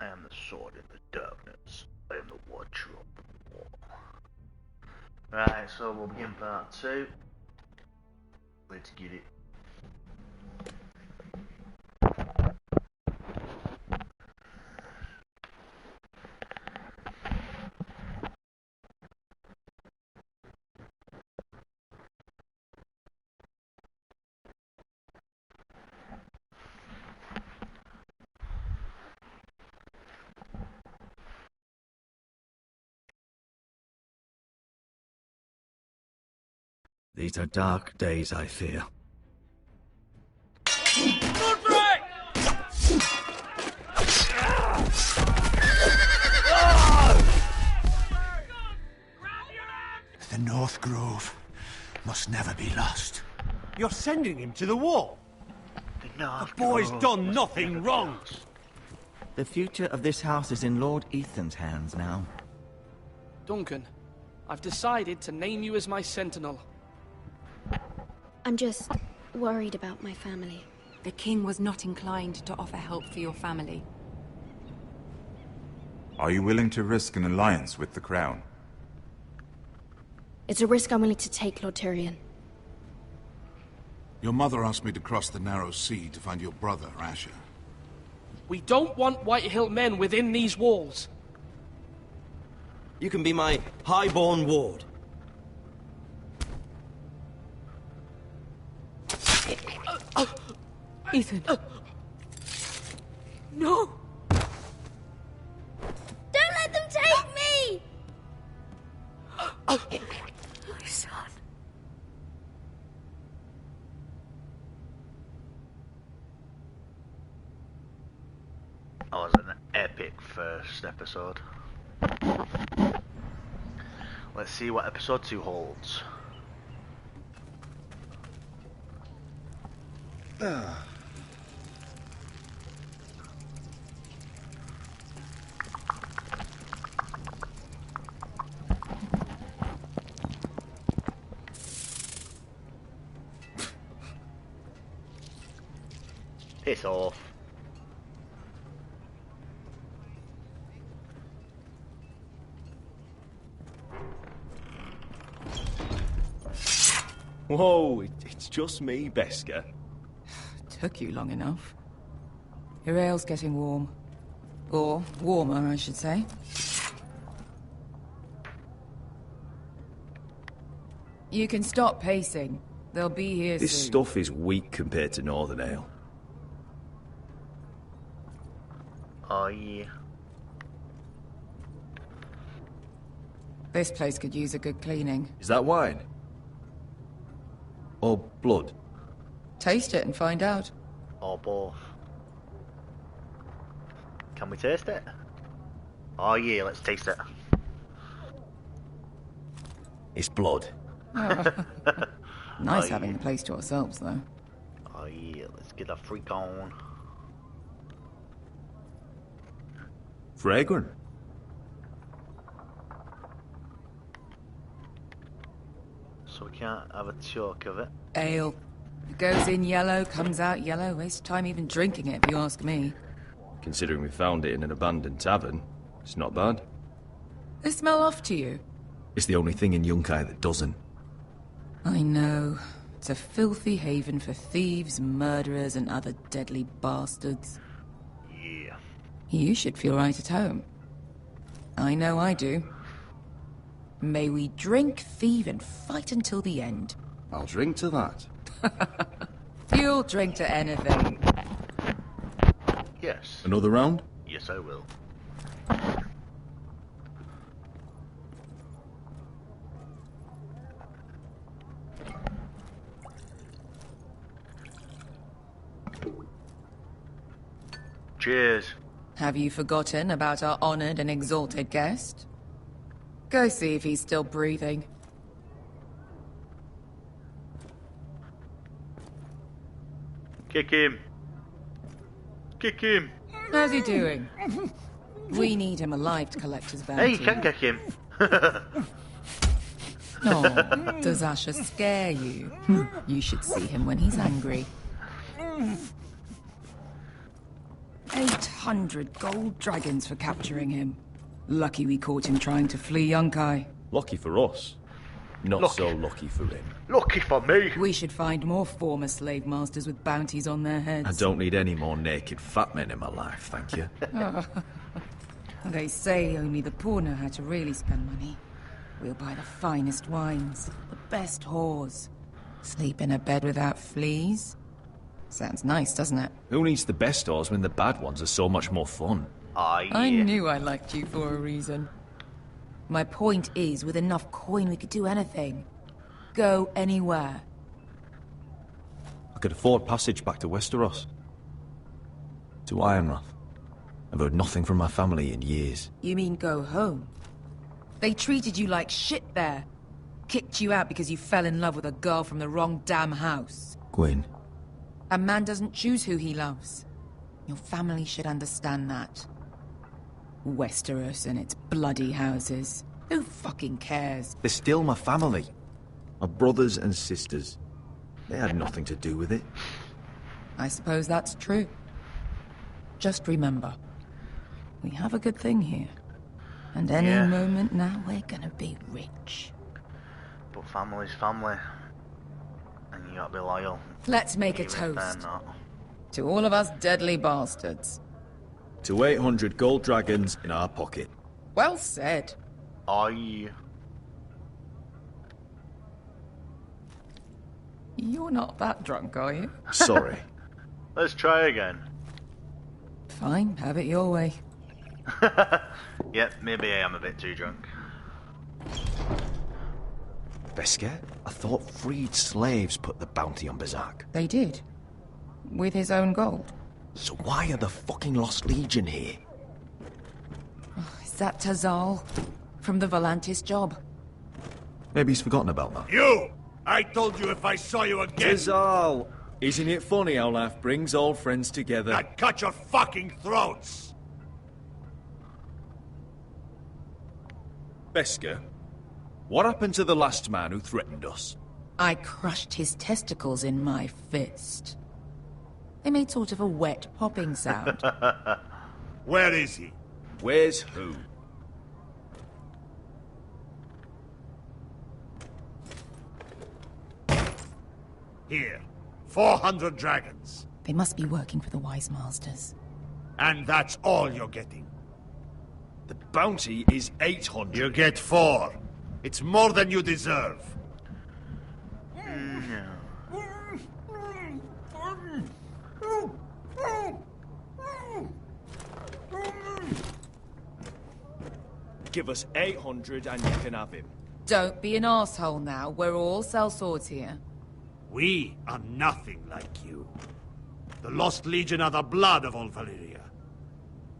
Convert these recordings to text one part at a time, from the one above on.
I am the sword in the darkness. I am the watcher of the wall. Right, so we'll begin part 2. Let's get it. These are dark days, I fear. The North Grove must never be lost. You're sending him to the war? The boy's done nothing wrong. The future of this house is in Lord Ethan's hands now. Duncan, I've decided to name you as my sentinel. I'm just worried about my family. The king was not inclined to offer help for your family. Are you willing to risk an alliance with the crown? It's a risk I'm willing to take, Lord Tyrion. Your mother asked me to cross the narrow sea to find your brother, Asher. We don't want Whitehill men within these walls. You can be my highborn ward. Ethan. No! Don't let them take me! My son. That was an epic first episode. Let's see what episode 2 holds. Piss off. Whoa, it's just me, Beskar. Took you long enough. Your ale's getting warm. Or warmer, I should say. You can stop pacing. They'll be here This soon. stuff is weak compared to Northern Ale. Oh yeah. This place could use a good cleaning. Is that wine? Or blood? Taste it and find out. Or both. Can we taste it? Oh yeah, let's taste it. It's blood. Nice Oh, having yeah. the place to ourselves, though. Oh yeah, let's get a freak on. Fragrant. So we can't have a talk of it. Ale. It goes in yellow, comes out yellow. Waste time even drinking it, if you ask me. Considering we found it in an abandoned tavern, it's not bad. They smell off to you. It's the only thing in Yunkai that doesn't. I know. It's a filthy haven for thieves, murderers, and other deadly bastards. Yeah. You should feel right at home. I know I do. May we drink, thieve, and fight until the end. I'll drink to that. You'll drink to anything. Yes. Another round? Yes, I will. Cheers. Have you forgotten about our honored and exalted guest? Go see if he's still breathing. Kick him. Kick him. How's he doing? We need him alive to collect his bounty. Hey, you can kick him. No, does Asher scare you? You should see him when he's angry. 800 gold dragons for capturing him. Lucky we caught him trying to flee Yunkai. Lucky for us. Not so lucky for him. Lucky for me. We should find more former slave masters with bounties on their heads. I don't need any more naked fat men in my life, thank you. They say only the poor know how to really spend money. We'll buy the finest wines, the best whores. Sleep in a bed without fleas? Sounds nice, doesn't it? Who needs the best whores when the bad ones are so much more fun? I knew I liked you for a reason. My point is, with enough coin we could do anything. Go anywhere. I could afford passage back to Westeros. To Ironrath. I've heard nothing from my family in years. You mean go home? They treated you like shit there. Kicked you out because you fell in love with a girl from the wrong damn house. Gwyn. A man doesn't choose who he loves. Your family should understand that. Westeros and its bloody houses. Who fucking cares? They're still my family. My brothers and sisters. They had nothing to do with it. I suppose that's true. Just remember, we have a good thing here. And any moment now, we're gonna be rich. But family's family. And you gotta be loyal. Let's make a Even if they're toast. not. To all of us deadly bastards. To 800 gold dragons in our pocket. Well said. Aye. You're not that drunk, are you? Sorry. Let's try again. Fine, have it your way. Yep, maybe I am a bit too drunk. Beskar? I thought freed slaves put the bounty on Berserk. They did. With his own gold. So why are the fucking Lost Legion here? Is that Tazal? From the Volantis job? Maybe he's forgotten about that. You! I told you if I saw you again... Tizal! Isn't it funny how life brings old friends together? I'd cut your fucking throats! Beskar, what happened to the last man who threatened us? I crushed his testicles in my fist. They made sort of a wet popping sound. Where is he? Where's who? Here. 400 dragons. They must be working for the Wise Masters. And that's all you're getting. The bounty is 800. You get 4. It's more than you deserve. Give us 800 and you can have him. Don't be an asshole now. We're all sellswords here. We are nothing like you. The Lost Legion are the blood of all Valyria.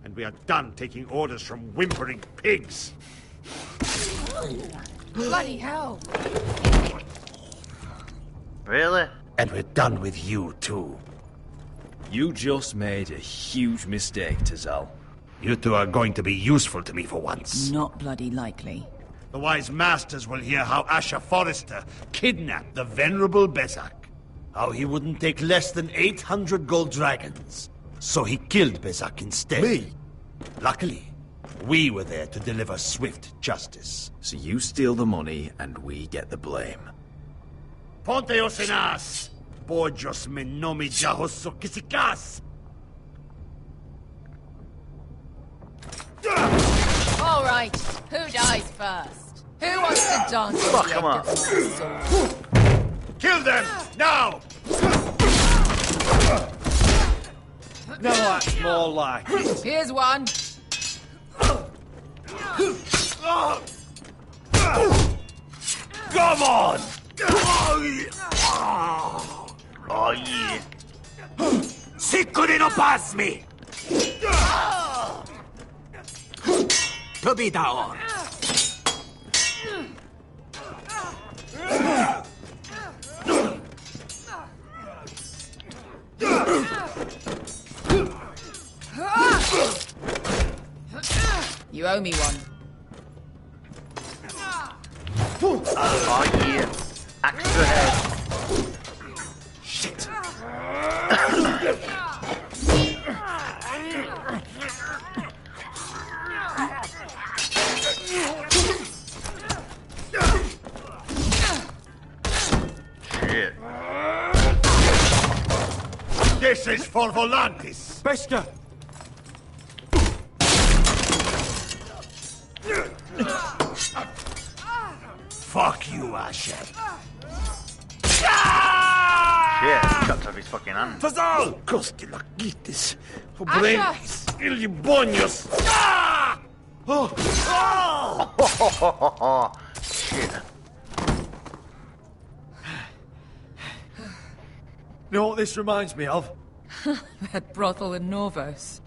And we are done taking orders from whimpering pigs. Bloody hell! Really? And we're done with you, too. You just made a huge mistake, Tazal. You two are going to be useful to me for once. Not bloody likely. The Wise Masters will hear how Asher Forrester kidnapped the venerable Bezak. How he wouldn't take less than 800 gold dragons. So he killed Bezak instead. Me? Luckily, we were there to deliver swift justice. So you steal the money and we get the blame. Ponteos en as! Bojos me nomi jahoso kisikas! All right, who dies first? Who wants to dance with Fuck the 'em end up. of my sword? Kill them! Now! No, that's more like it. Here's one. Come on! Oh yeah. Sicuri no pass me! To be down. You owe me one. Oh yeah. Axe to the head. Shit. Shit. This is for Volantis. Bester! Fuck you, Asher. Shit, chopped off his fucking hand. Fazal! Costi la gitis. Obrenis. Ilibonios. Ah! Oh! Oh! Shit. You know what this reminds me of? That brothel in Norvos.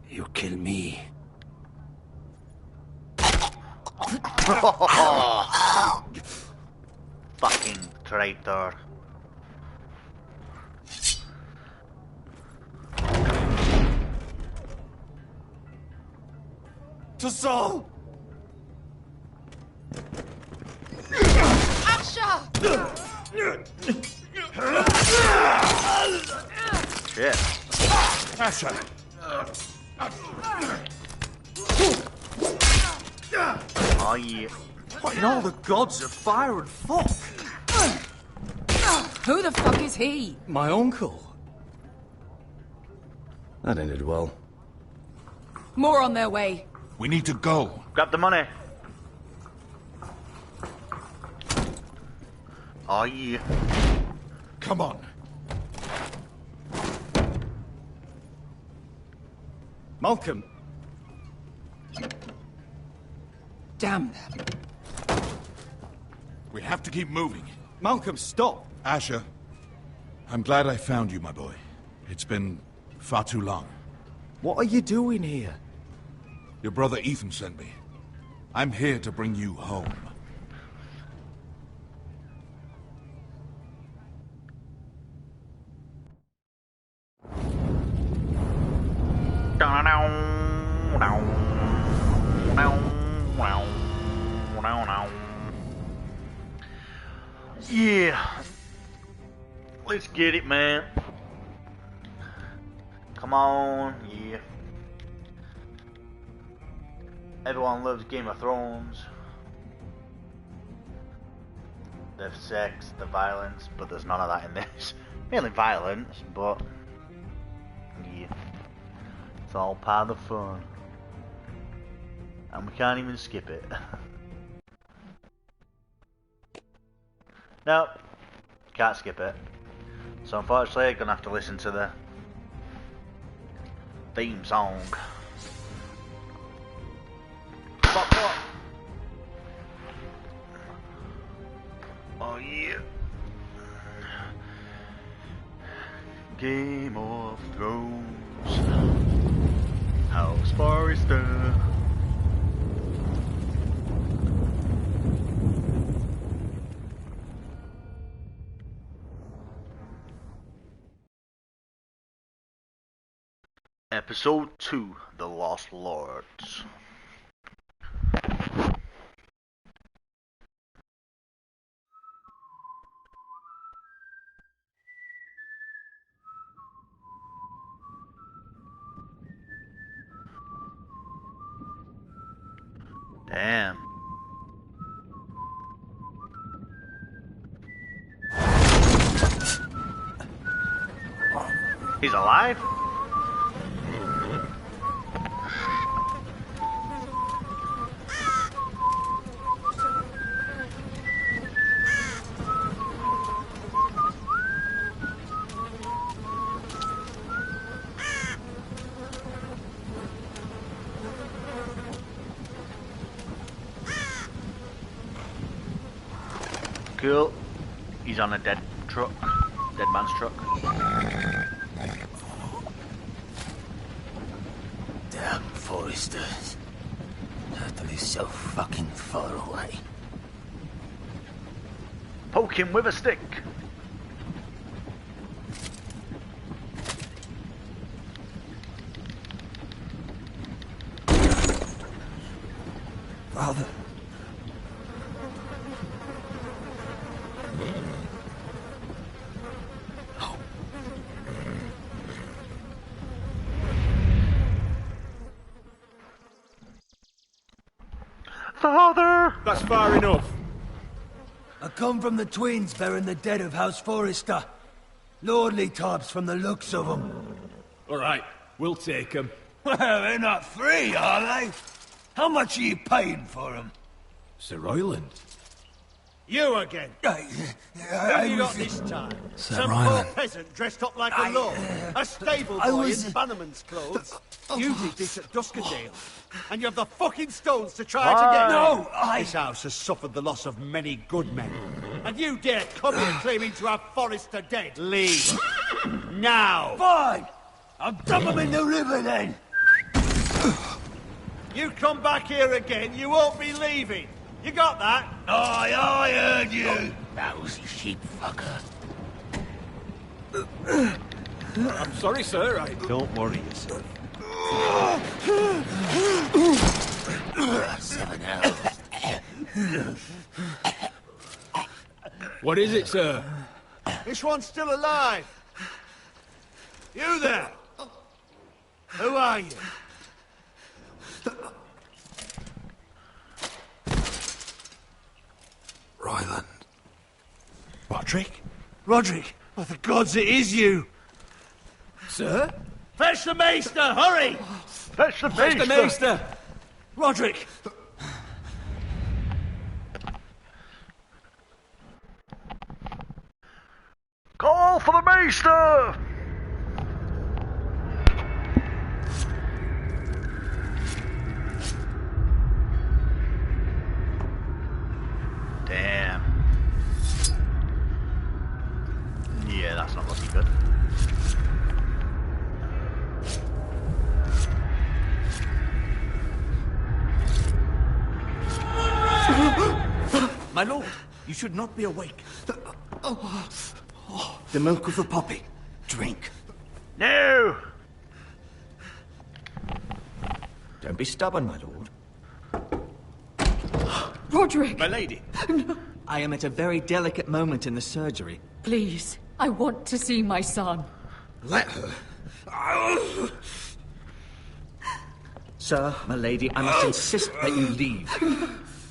You kill me. Fucking traitor. To Saul! Asha! Shit. Asher. Oh yeah. What in all the gods of fire and fuck? Who the fuck is he? My uncle. That ended well. More on their way. We need to go. Grab the money. Oh yeah. Come on. Malcolm. Damn them. We have to keep moving. Malcolm, stop! Asher, I'm glad I found you, my boy. It's been far too long. What are you doing here? Your brother Ethan sent me. I'm here to bring you home. Yeah. Let's get it, man. Come on, yeah. Everyone loves Game of Thrones. The sex, the violence, but there's none of that in this. Mainly violence, but yeah. It's all part of the fun. And we can't even skip it. Nope. Can't skip it. So unfortunately I'm gonna have to listen to the theme song. What? Oh yeah. Game of Thrones. House Forrester. Episode 2, The Lost Lords. Damn. He's alive? Cool. He's on a dead truck. Dead man's truck. Damn Foresters. Turtle is so fucking far away. Poke him with a stick. Father. That's far enough. I come from the twins bearing the dead of House Forrester. Lordly types from the looks of them. All right, we'll take them. Well, they're not free, are they? How much are you paying for them? Sir Royland. You again. Who have you got this time? Sir Some Ryland. poor peasant dressed up like a lord. A stable boy in Bannerman's clothes. You did this at Duskendale. And you have the fucking stones to try it again. No, This house has suffered the loss of many good men. And you dare come here claiming to have Forrester dead. Leave. Now. Fine! I'll dump them in the river then! You come back here again, you won't be leaving. You got that? Aye, I heard you! Lousy sheep fucker. I'm sorry, sir. Don't worry yourself. 7 hours. What is it, sir? This one's still alive. You there? Who are you? Ryland. Roderick? Roderick! Oh, the gods, it is you! Sir? Fetch the maester, hurry! Fetch the Fetch the maester! Roderick! Call for the maester! Damn. Yeah, that's not looking good. My lord, you should not be awake. The milk of the poppy. Drink. No! Don't be stubborn, my lord. Roderick! My lady. No. I am at a very delicate moment in the surgery. Please, I want to see my son. Let her. Sir, my lady, I must insist that you leave.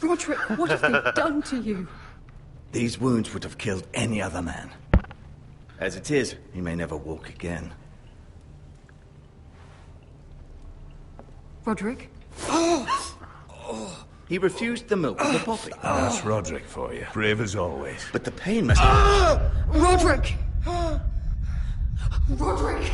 Roderick, what have they done to you? These wounds would have killed any other man. As it is, he may never walk again. Roderick? He refused the milk of the poppy. That's Roderick for you. Brave as always. But the pain must... Roderick! Roderick!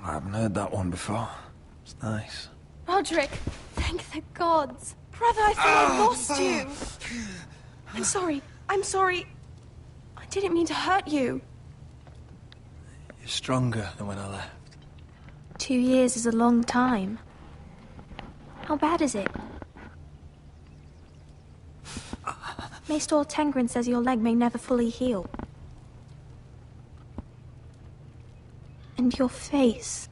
I haven't heard that one before. It's nice. Roderick, thank the gods. Brother, I thought I lost you. I'm sorry. I'm sorry. I didn't mean to hurt you. You're stronger than when I left. 2 years is a long time. How bad is it? Maester Tengrin says your leg may never fully heal. And your face.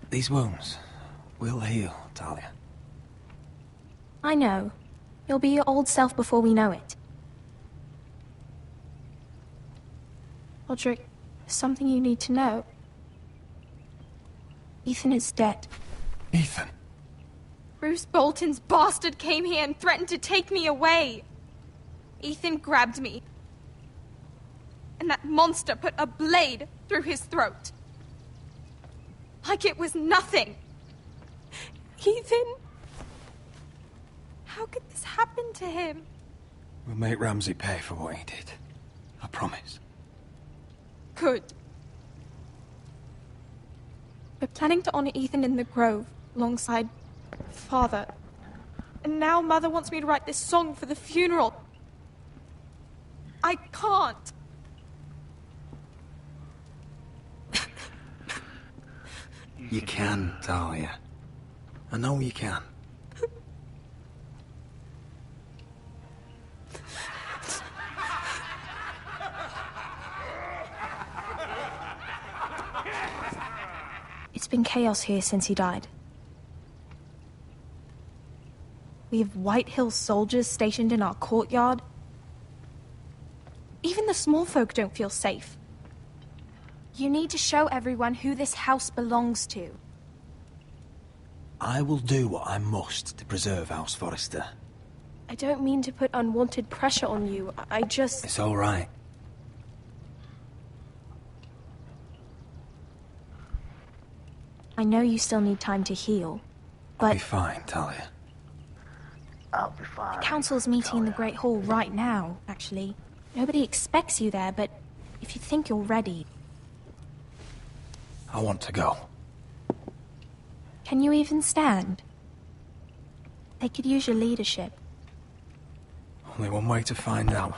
These wounds will heal, Talia. I know. You'll be your old self before we know it. Roderick, there's something you need to know. Ethan is dead. Ethan? Bruce Bolton's bastard came here and threatened to take me away. Ethan grabbed me. And that monster put a blade through his throat. Like it was nothing. Ethan? How could this happen to him? We'll make Ramsay pay for what he did. I promise. Good. We're planning to honor Ethan in the grove, alongside Father. And now Mother wants me to write this song for the funeral. I can't. You can, Talia. I know you can. It's been chaos here since he died. We have White Hill soldiers stationed in our courtyard. Even the small folk don't feel safe. You need to show everyone who this house belongs to. I will do what I must to preserve House Forrester. I don't mean to put unwanted pressure on you. I just... It's all right. I know you still need time to heal, but... I'll be fine, Talia. I'll be fine. The council's meeting in the Great Hall right now, actually. Nobody expects you there, but if you think you're ready... I want to go. Can you even stand? They could use your leadership. Only one way to find out.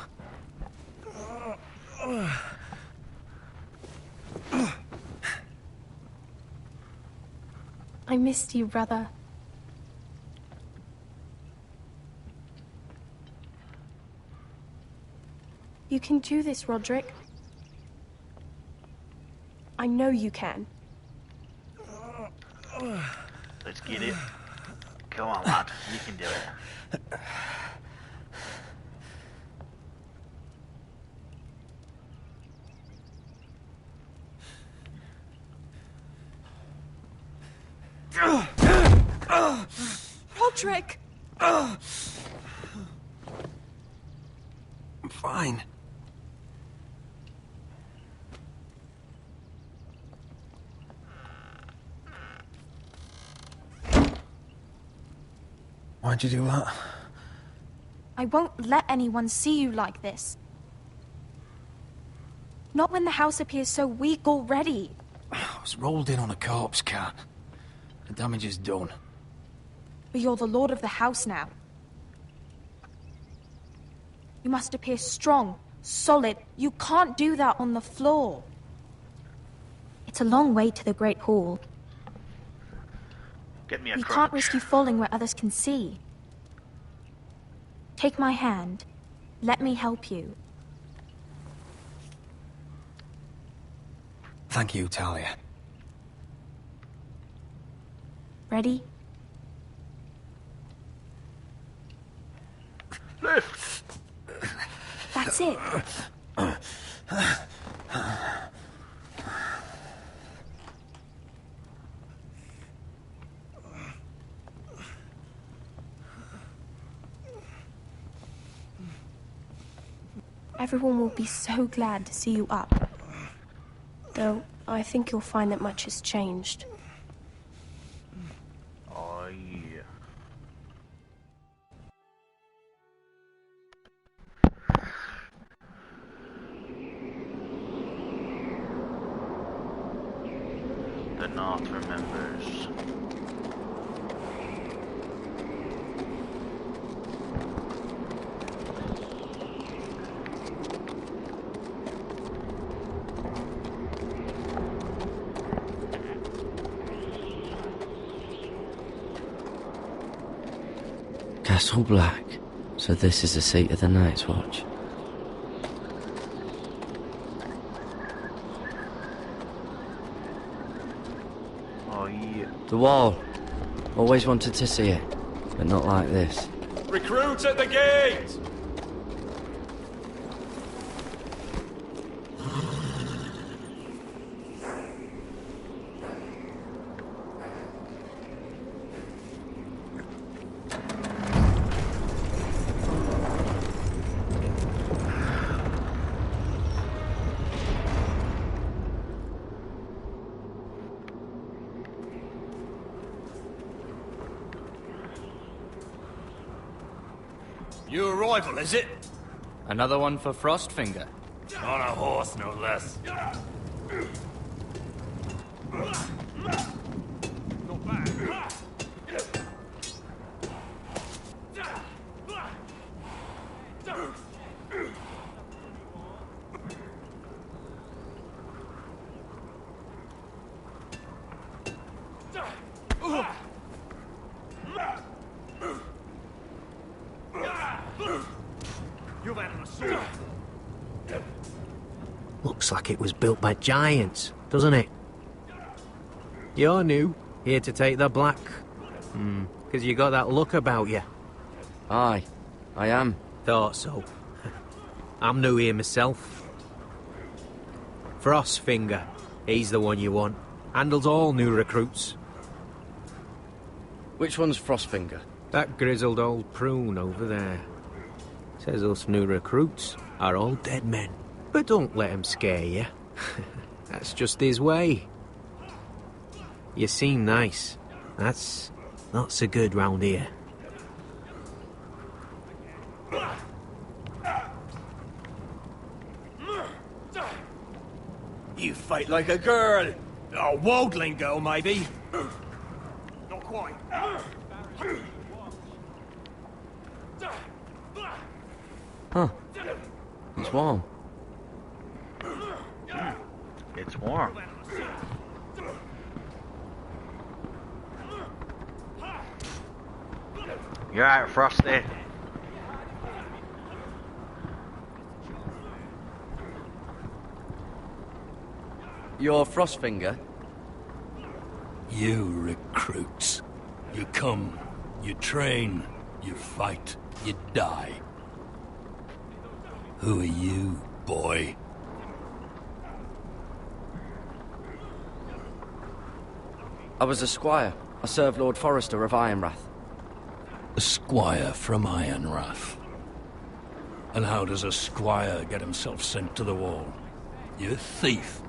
I missed you, brother. You can do this, Roderick. I know you can. Let's get it. Come on, lad. You can do it. Roderick! I'm fine. Why'd you do that? I won't let anyone see you like this. Not when the house appears so weak already. I was rolled in on a corpse cart. The damage is done. But you're the lord of the house now. You must appear strong, solid. You can't do that on the floor. It's a long way to the Great Hall. Get me a You crutch. can't risk you falling where others can see. Take my hand. Let me help you. Thank you, Talia. Ready? Lift. That's it. Everyone will be so glad to see you up. Though, I think you'll find that much has changed. Oh, yeah. The North remembers. Castle Black. So this is the seat of the Night's Watch. Oh, yeah. The wall. Always wanted to see it, but not like this. Recruits at the gate! New arrival, is it? Another one for Frostfinger. On a horse, no less. Looks like it was built by giants, doesn't it? You're new, here to take the black. Because you got that look about you. Aye, I am. Thought so. I'm new here myself. Frostfinger, he's the one you want. Handles all new recruits. Which one's Frostfinger? That grizzled old prune over there. Says us new recruits are all dead men. But don't let him scare you. That's just his way. You seem nice. That's not so good round here. You fight like a girl. A wildling girl, maybe. Not quite. Huh. It's warm. It's warm. You're right, Frosty. You're Frostfinger? You recruits. You come, you train, you fight, you die. Who are you, boy? I was a squire. I served Lord Forrester of Ironrath. A squire from Ironrath. And how does a squire get himself sent to the wall? You thief.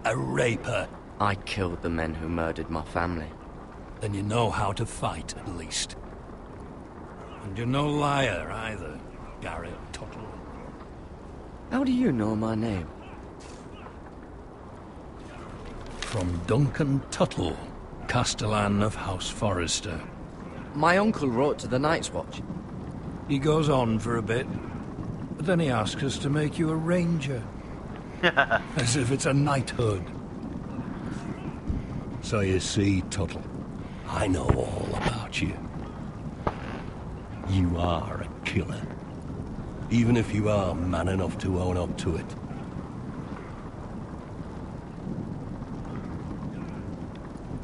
A raper. I killed the men who murdered my family. Then you know how to fight, at least. And you're no liar, either, Garrett Tuttle. How do you know my name? From Duncan Tuttle, Castellan of House Forrester. My uncle wrote to the Night's Watch. He goes on for a bit, but then he asks us to make you a ranger. As if it's a knighthood. So you see, Tuttle, I know all about you. You are a killer. Even if you are man enough to own up to it.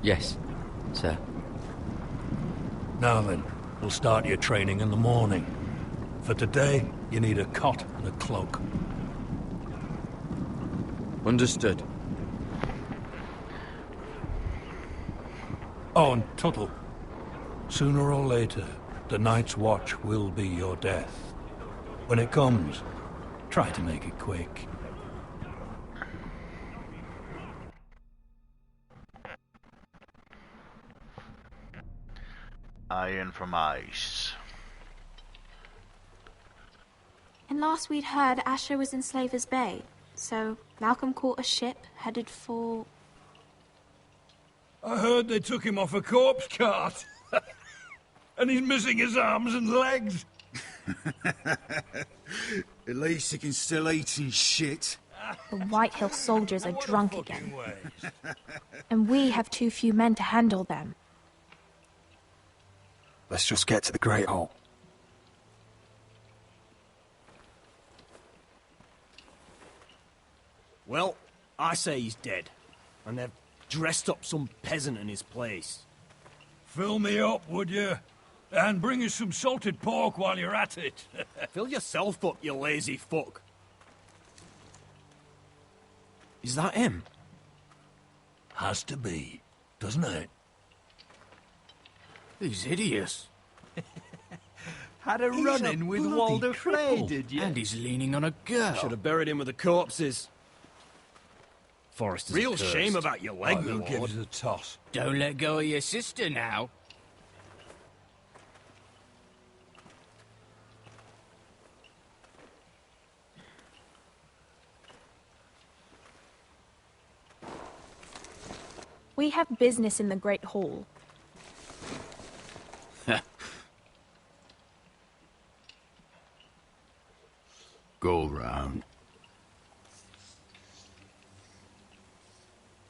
Yes, sir. Now then, we'll start your training in the morning. For today, you need a cot and a cloak. Understood. Oh, and Tuttle. Sooner or later, the Night's Watch will be your death. When it comes, try to make it quick. Iron from ice. And last we'd heard, Asher was in Slaver's Bay. So Malcolm caught a ship headed for... I heard they took him off a corpse cart. And he's missing his arms and legs. At least he can still eat and shit. The White Hill soldiers are drunk again. And we have too few men to handle them. Let's just get to the Great Hall. Well, I say he's dead. And they've dressed up some peasant in his place. Fill me up, would you? And bring us some salted pork while you're at it. Fill yourself up, you lazy fuck. Is that him? Has to be, doesn't it? He's hideous. Had a run-in with Walder Frey, did you? And he's leaning on a girl. Should have buried him with the corpses. Forrester's Real cursed. shame about your leg, Who my lord. gives a toss? Don't let go of your sister now. We have business in the Great Hall. Go round.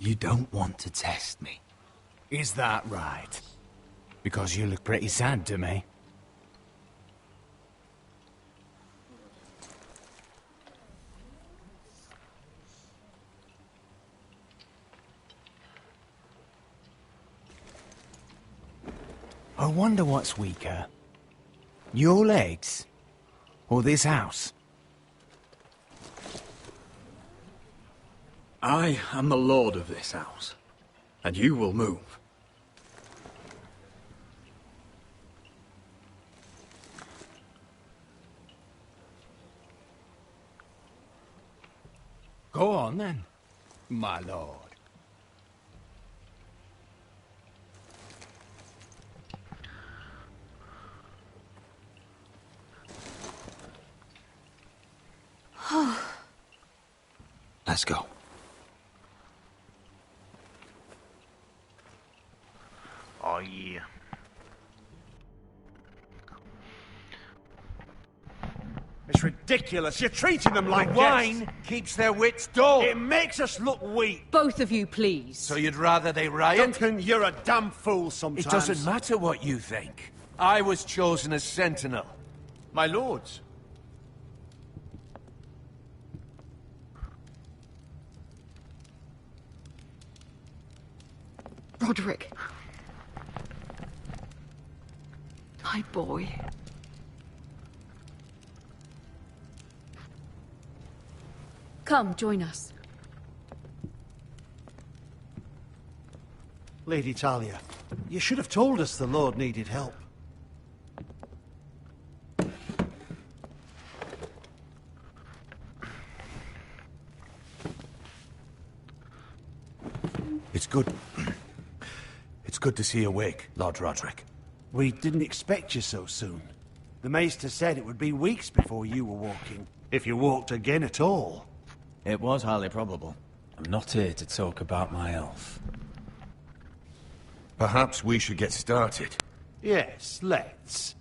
You don't want to test me. Is that right? Because you look pretty sad to me. I wonder what's weaker. Your legs? Or this house? I am the lord of this house, and you will move. Go on, then, my lord. Let's go. Oh yeah. It's ridiculous. You're treating them like Wine guests. keeps their wits dull. It makes us look weak. Both of you, please. So you'd rather they riot? Duncan, you're a damn fool sometimes. It doesn't matter what you think. I was chosen as sentinel. My lords. Roderick. My boy. Come, join us. Lady Talia, you should have told us the Lord needed help. It's good. It's good to see you awake, Lord Roderick. We didn't expect you so soon. The Maester said it would be weeks before you were walking, if you walked again at all. It was highly probable. I'm not here to talk about my elf. Perhaps we should get started. Yes, let's.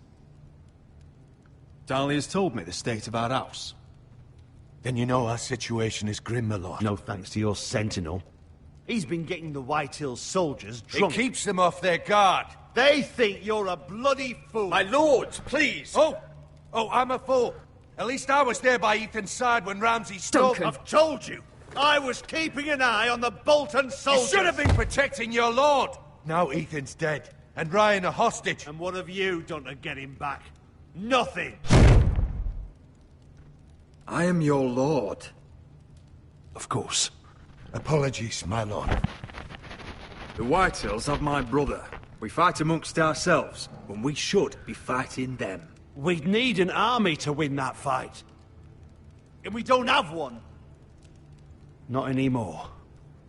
Dahlia's told me the state of our house. Then you know our situation is grim, my lord. No thanks to your sentinel. He's been getting the White Hills soldiers drunk. It keeps them off their guard. They think you're a bloody fool. My lords, please. Oh, I'm a fool. At least I was there by Ethan's side when Ramsay stole... I've told you. I was keeping an eye on the Bolton soldiers. You should have been protecting your lord. Now Ethan's dead, and Ryan a hostage. And what have you done to get him back? Nothing. I am your lord. Of course. Apologies, my lord. The Whitehills have my brother. We fight amongst ourselves, when we should be fighting them. We'd need an army to win that fight. And we don't have one. Not anymore.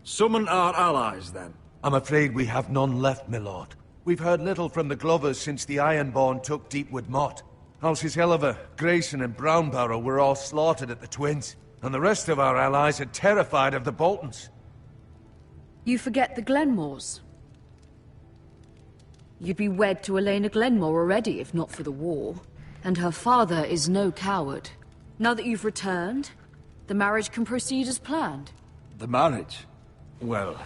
Summon our allies, then. I'm afraid we have none left, my lord. We've heard little from the Glovers since the Ironborn took Deepwood Motte. Houses Helliver, Grayson and Brownbarrow were all slaughtered at the Twins, and the rest of our allies are terrified of the Boltons. You forget the Glenmores. You'd be wed to Elena Glenmore already, if not for the war. And her father is no coward. Now that you've returned, the marriage can proceed as planned. The marriage? Well,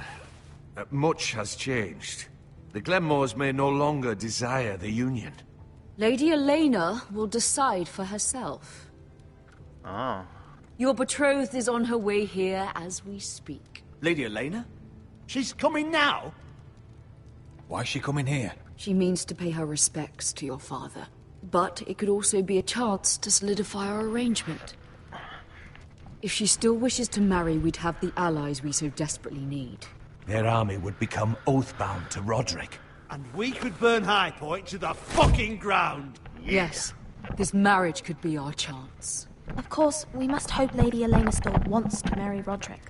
much has changed. The Glenmores may no longer desire the union. Lady Elena will decide for herself. Oh. Your betrothed is on her way here as we speak. Lady Elena? She's coming now? Why is she coming here? She means to pay her respects to your father. But it could also be a chance to solidify our arrangement. If she still wishes to marry, we'd have the allies we so desperately need. Their army would become oathbound to Roderick. And we could burn High Point to the fucking ground. Yes. This marriage could be our chance. Of course, we must hope Lady Elena still wants to marry Roderick.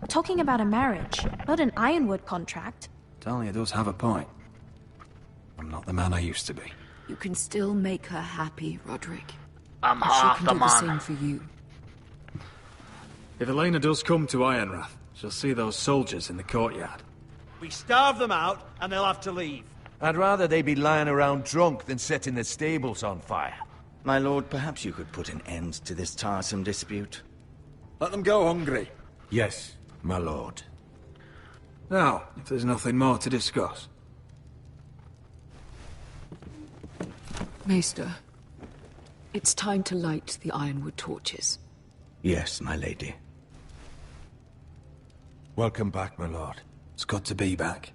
We're talking about a marriage, not an Ironwood contract. Dahlia does have a point. I'm not the man I used to be. You can still make her happy, Roderick. I'm And half she the can do the man. same for you. If Elena does come to Ironrath, she'll see those soldiers in the courtyard. We starve them out, and they'll have to leave. I'd rather they be lying around drunk than setting the stables on fire. My lord, perhaps you could put an end to this tiresome dispute. Let them go hungry. Yes, my lord. Now, if there's nothing more to discuss. Maester, it's time to light the Ironwood torches. Yes, my lady. Welcome back, my lord. It's good to be back.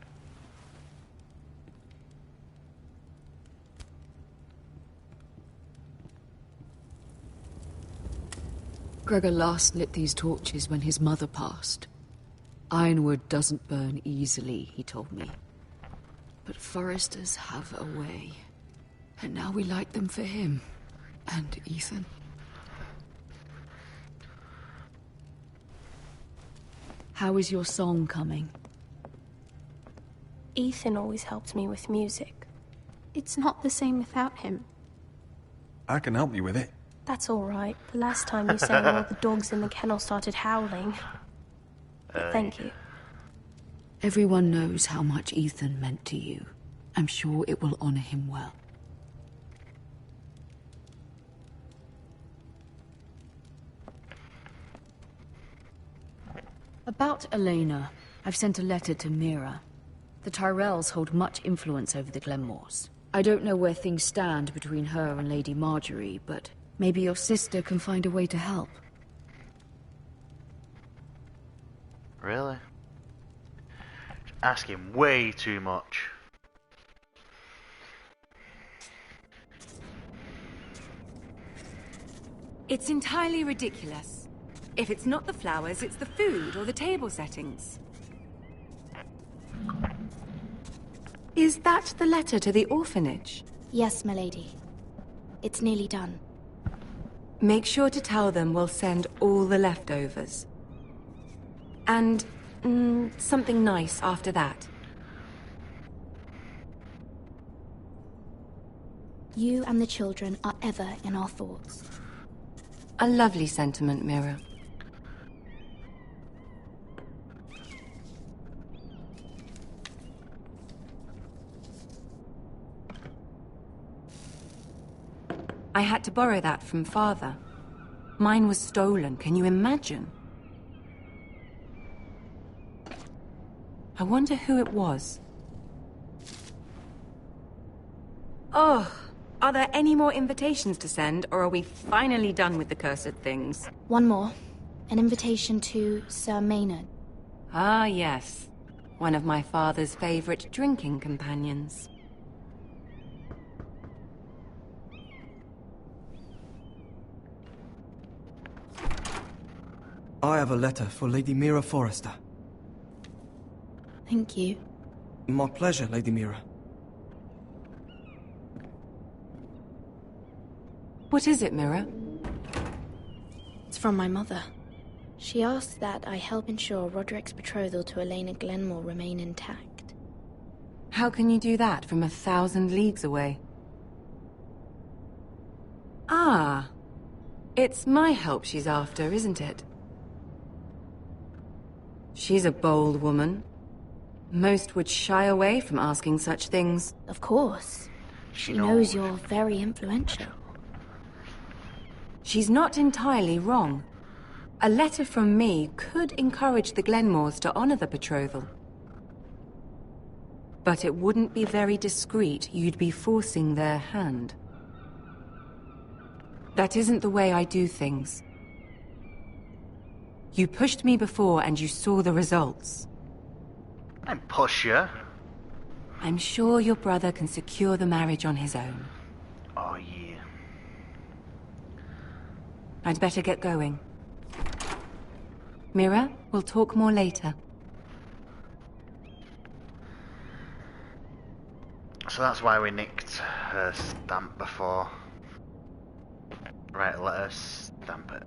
Gregor last lit these torches when his mother passed. Ironwood doesn't burn easily, he told me. But foresters have a way. And now we light them for him. And Ethan. How is your song coming? Ethan always helped me with music. It's not the same without him. I can help you with it. That's all right. The last time you sang, all the dogs in the kennel started howling. But thank you. Everyone knows how much Ethan meant to you. I'm sure it will honor him well. About Elena, I've sent a letter to Mira. The Tyrells hold much influence over the Glenmores. I don't know where things stand between her and Lady Marjorie, but maybe your sister can find a way to help. Really? Asking way too much. It's entirely ridiculous. If it's not the flowers, it's the food or the table settings. Is that the letter to the orphanage? Yes, milady. It's nearly done. Make sure to tell them we'll send all the leftovers. And something nice after that. You and the children are ever in our thoughts. A lovely sentiment, Mira. I had to borrow that from Father. Mine was stolen, can you imagine? I wonder who it was. Oh, are there any more invitations to send, or are we finally done with the cursed things? One more. An invitation to Sir Maynard. Ah, yes. One of my father's favorite drinking companions. I have a letter for Lady Mira Forrester. Thank you. My pleasure, Lady Mira. What is it, Mira? It's from my mother. She asks that I help ensure Roderick's betrothal to Elena Glenmore remain intact. How can you do that from 1,000 leagues away? Ah. It's my help she's after, isn't it? She's a bold woman. Most would shy away from asking such things. Of course. She knows you're very influential. She's not entirely wrong. A letter from me could encourage the Glenmores to honor the betrothal. But it wouldn't be very discreet. You'd be forcing their hand. That isn't the way I do things. You pushed me before and you saw the results. I didn't push you. I'm sure your brother can secure the marriage on his own. Oh, yeah. I'd better get going. Mira, we'll talk more later. So that's why we nicked her stamp before. Right, let us stamp it.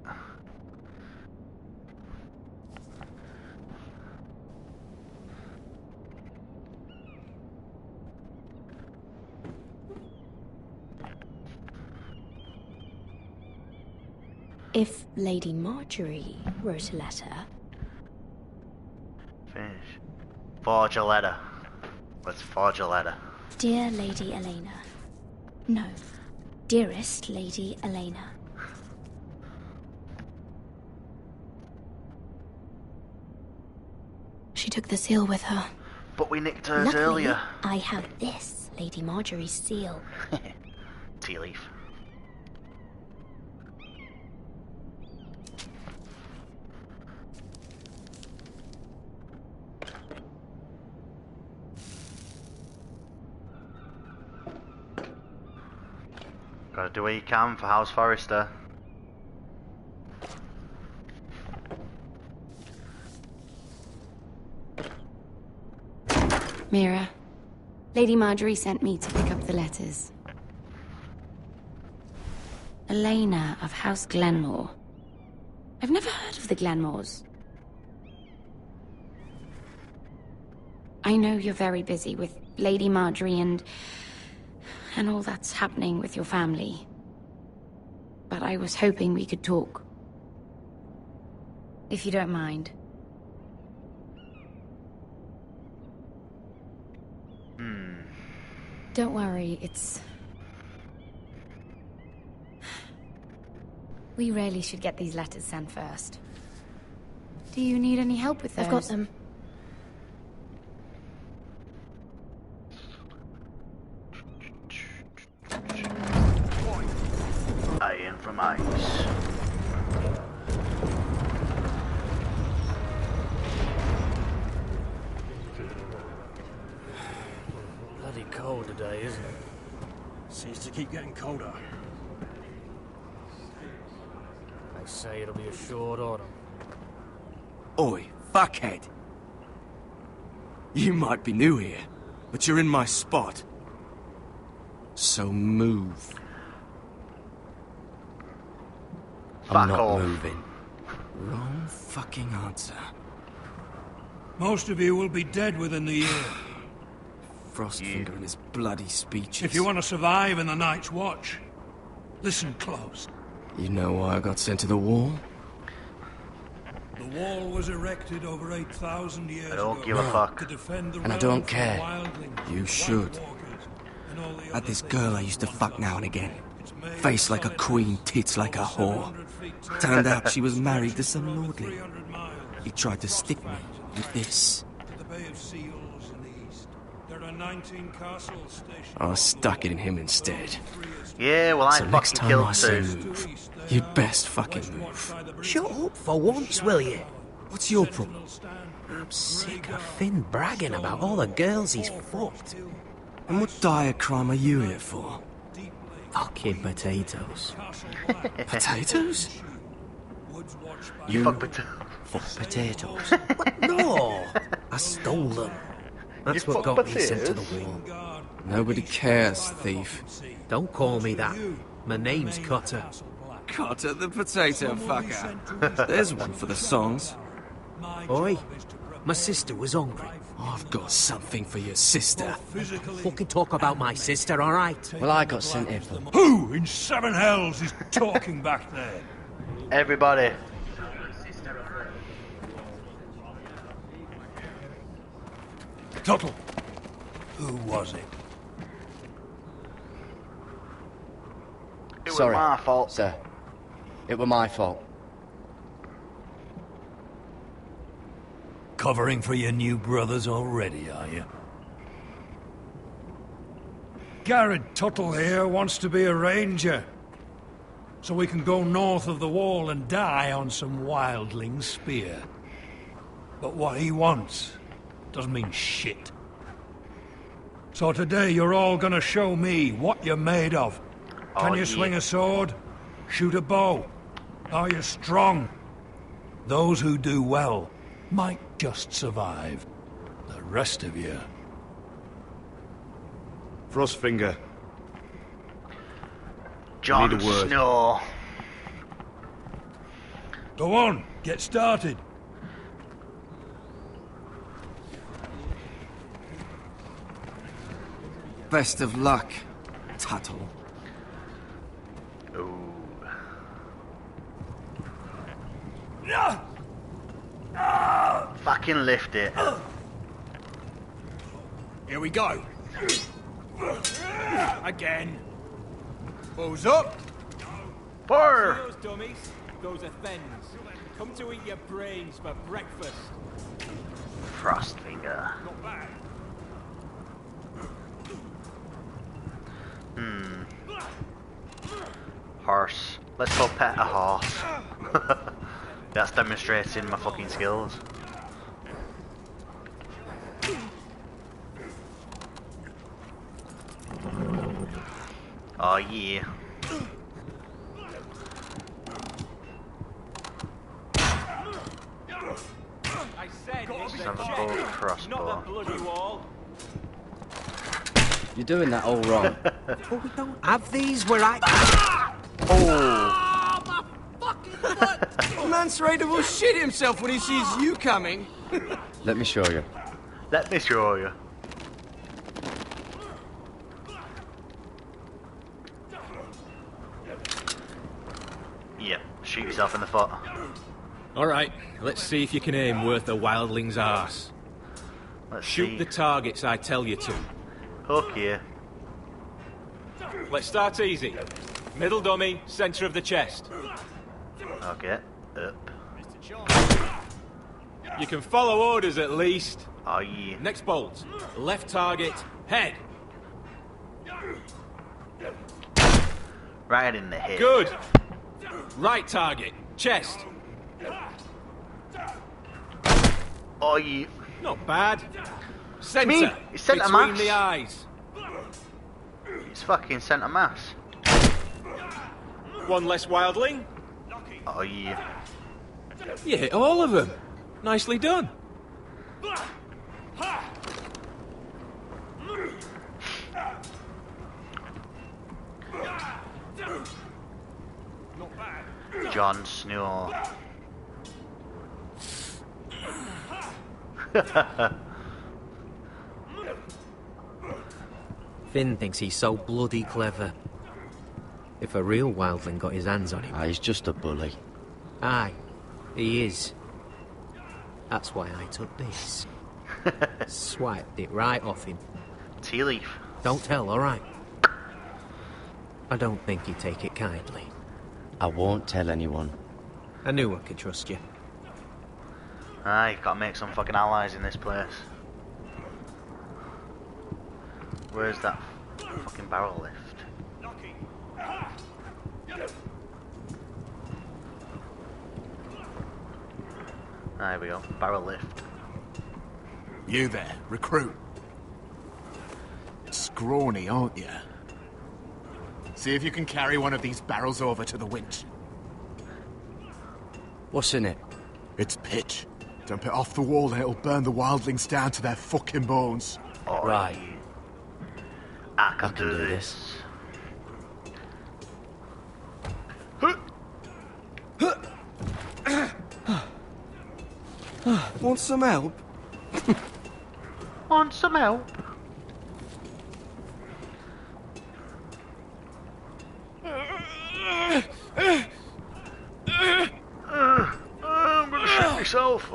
If Lady Marjorie wrote a letter... Finish. Forge a letter. Let's forge a letter. Dear Lady Elena. No. Dearest Lady Elena. She took the seal with her. But we nicked hers Luckily, earlier. I have this, Lady Marjorie's seal. Tea leaf. Gotta do what you can for House Forrester. Mira. Lady Marjorie sent me to pick up the letters. Elena of House Glenmore. I've never heard of the Glenmores. I know you're very busy with Lady Marjorie and all that's happening with your family. But I was hoping we could talk. If you don't mind. Don't worry, it's... We really should get these letters sent first. Do you need any help with those? I've got them. Iron from ice. Bloody cold today, isn't it? Seems to keep getting colder. They say it'll be a short autumn. Oi, fuckhead. You might be new here, but you're in my spot. So move. I'm not moving. Wrong fucking answer. Most of you will be dead within the year. Frostfinger and his bloody speeches. If you want to survive in the Night's Watch, listen close. You know why I got sent to the wall? The wall was erected over 8,000 years ago. I don't give a fuck. To defend the And I realm don't from care. wildlings, You should. and all the Had this other girl I used to fuck now and again. Face like a queen, tits like a whore. Turned out she was married to some lordling. He tried to stick me with this. the Bay of Seals in the east. There are 19 castles stationed. I stuck it in him instead. Yeah, well, I So next fucking time I killed say two. move, you'd best fucking move. Shut up for once, will you? What's your problem? I'm sick of Finn bragging about all the girls he's fucked. And what dire crime are you here for? Fucking potatoes. Potatoes? You fuck potatoes. Fuck potatoes. No! I stole them. That's You what fuck got me sent to the potatoes? wall. Nobody cares, thief. Don't call me that. My name's Cotter. Cotter the potato fucker. There's one for the songs. Oi, my sister was hungry. I've got something for your sister. Fucking talk about my sister, alright? Well, I got sent here for them. Who in seven hells is talking back there? Everybody. Tuttle. Who was it? It Sorry, was my fault. sir. It were my fault. Covering for your new brothers already, are you? Garrett Tuttle here wants to be a ranger. So we can go north of the wall and die on some wildling spear. But what he wants doesn't mean shit. So today you're all gonna show me what you're made of. Can you swing a sword? Shoot a bow? Are you strong? Those who do well might just survive. The rest of you... Frostfinger. Jon Need a word. Snow. Go on, get started. Best of luck, Tuttle. Ooh. Fucking lift it. Here we go. Again. Balls up. Fire! Those dummies, those are thens. Come to eat your brains for breakfast. Frostfinger. Horse. Let's go pet a horse. That's demonstrating my fucking skills. Oh yeah. I said it's Have the a check, bow crossbow. not the bloody wall. You're doing that all wrong. But we don't have these where I... Oh! Mance Raider will shit himself when he sees you coming. Let me show you. Let me show you. Yep, shoot yourself in the foot. Alright, let's see if you can aim worth a wildling's arse. Let's Shoot see. the targets I tell you to. Okay. Let's start easy. Middle dummy, centre of the chest. Okay. Up. You can follow orders at least. Oh yeah. Next bolt. Left target, head. Right in the head. Good. Right target, chest. Oh yeah. Not bad. Centre. Me, it's centre between mass. the eyes. It's fucking centre mass. One less wildling. Oh yeah. You hit all of them. Nicely done. Jon Snow. Finn thinks he's so bloody clever. If a real wildling got his hands on him... Ah, he's just a bully. Aye, he is. That's why I took this. Swiped it right off him. Tea leaf. Don't tell, alright? I don't think he'd take it kindly. I won't tell anyone. I knew I could trust you. You've got to make some fucking allies in this place. Where's that fucking barrel lift? There we go, barrel lift. You there, recruit. Scrawny, aren't you? See if you can carry one of these barrels over to the winch. What's in it? It's pitch. Dump it off the wall and it'll burn the wildlings down to their fucking bones. Oh, right. I can do this. Want some help? Want some help? I'm gonna shit myself.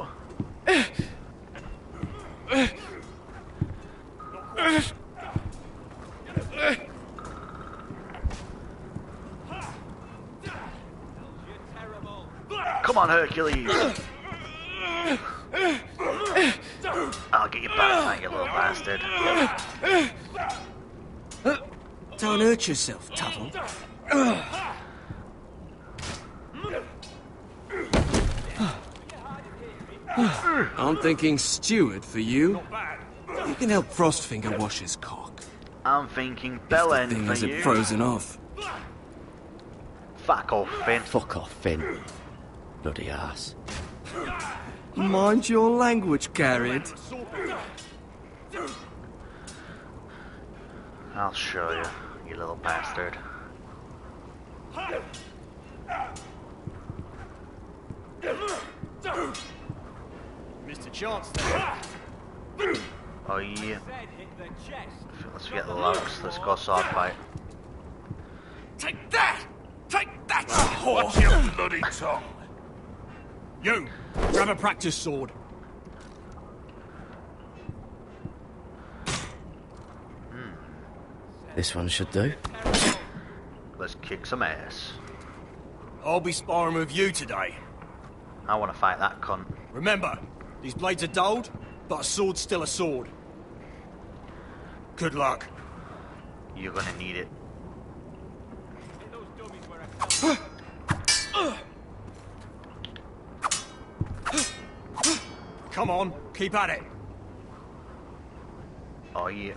Come on, Hercules. I'll get you back, you little bastard. Don't hurt yourself, Tuttle. I'm thinking steward for you. You can help Frostfinger wash his cock. I'm thinking bellend Thing for isn't you. frozen off. Fuck off, Finn. Fuck off, Finn. Bloody ass. Mind your language, Garrett. I'll show you, you little bastard. Mr. Chancellor. Oh yeah. Let's forget the logs. Let's go sword fight. Take that! Take that! Watch your bloody tongue! You, grab a practice sword. This one should do. Let's kick some ass. I'll be sparring with you today. I want to fight that cunt. Remember, these blades are dulled, but a sword's still a sword. Good luck. You're gonna need it. Come on, keep at it. Oh yeah.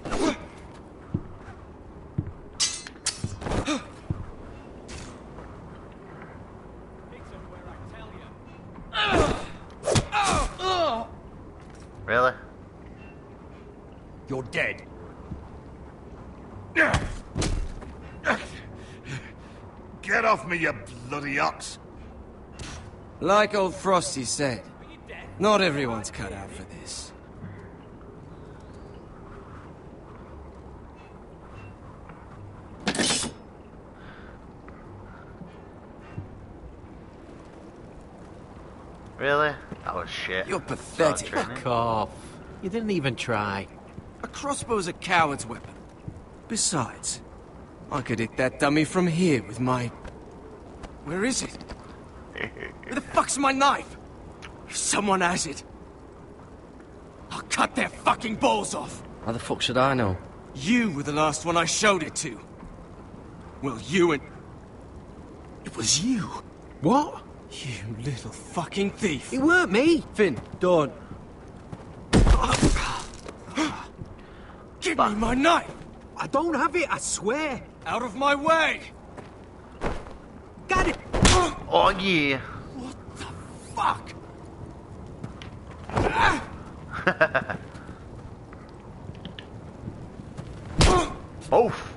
Really? You're dead. Get off me, you bloody ox! Like old Frosty said, not everyone's cut out for this. Really? That was shit. You're pathetic. Fuck off. You didn't even try. A crossbow's a coward's weapon. Besides, I could hit that dummy from here with my... Where is it? Where the fuck's my knife? If someone has it, I'll cut their fucking balls off. How the fuck should I know? You were the last one I showed it to. Well, you and... It was you. What? You little fucking thief. It weren't me. Finn, don't. Give me my knife! I don't have it, I swear. Out of my way! Got it! Oh yeah. What the fuck? Oof.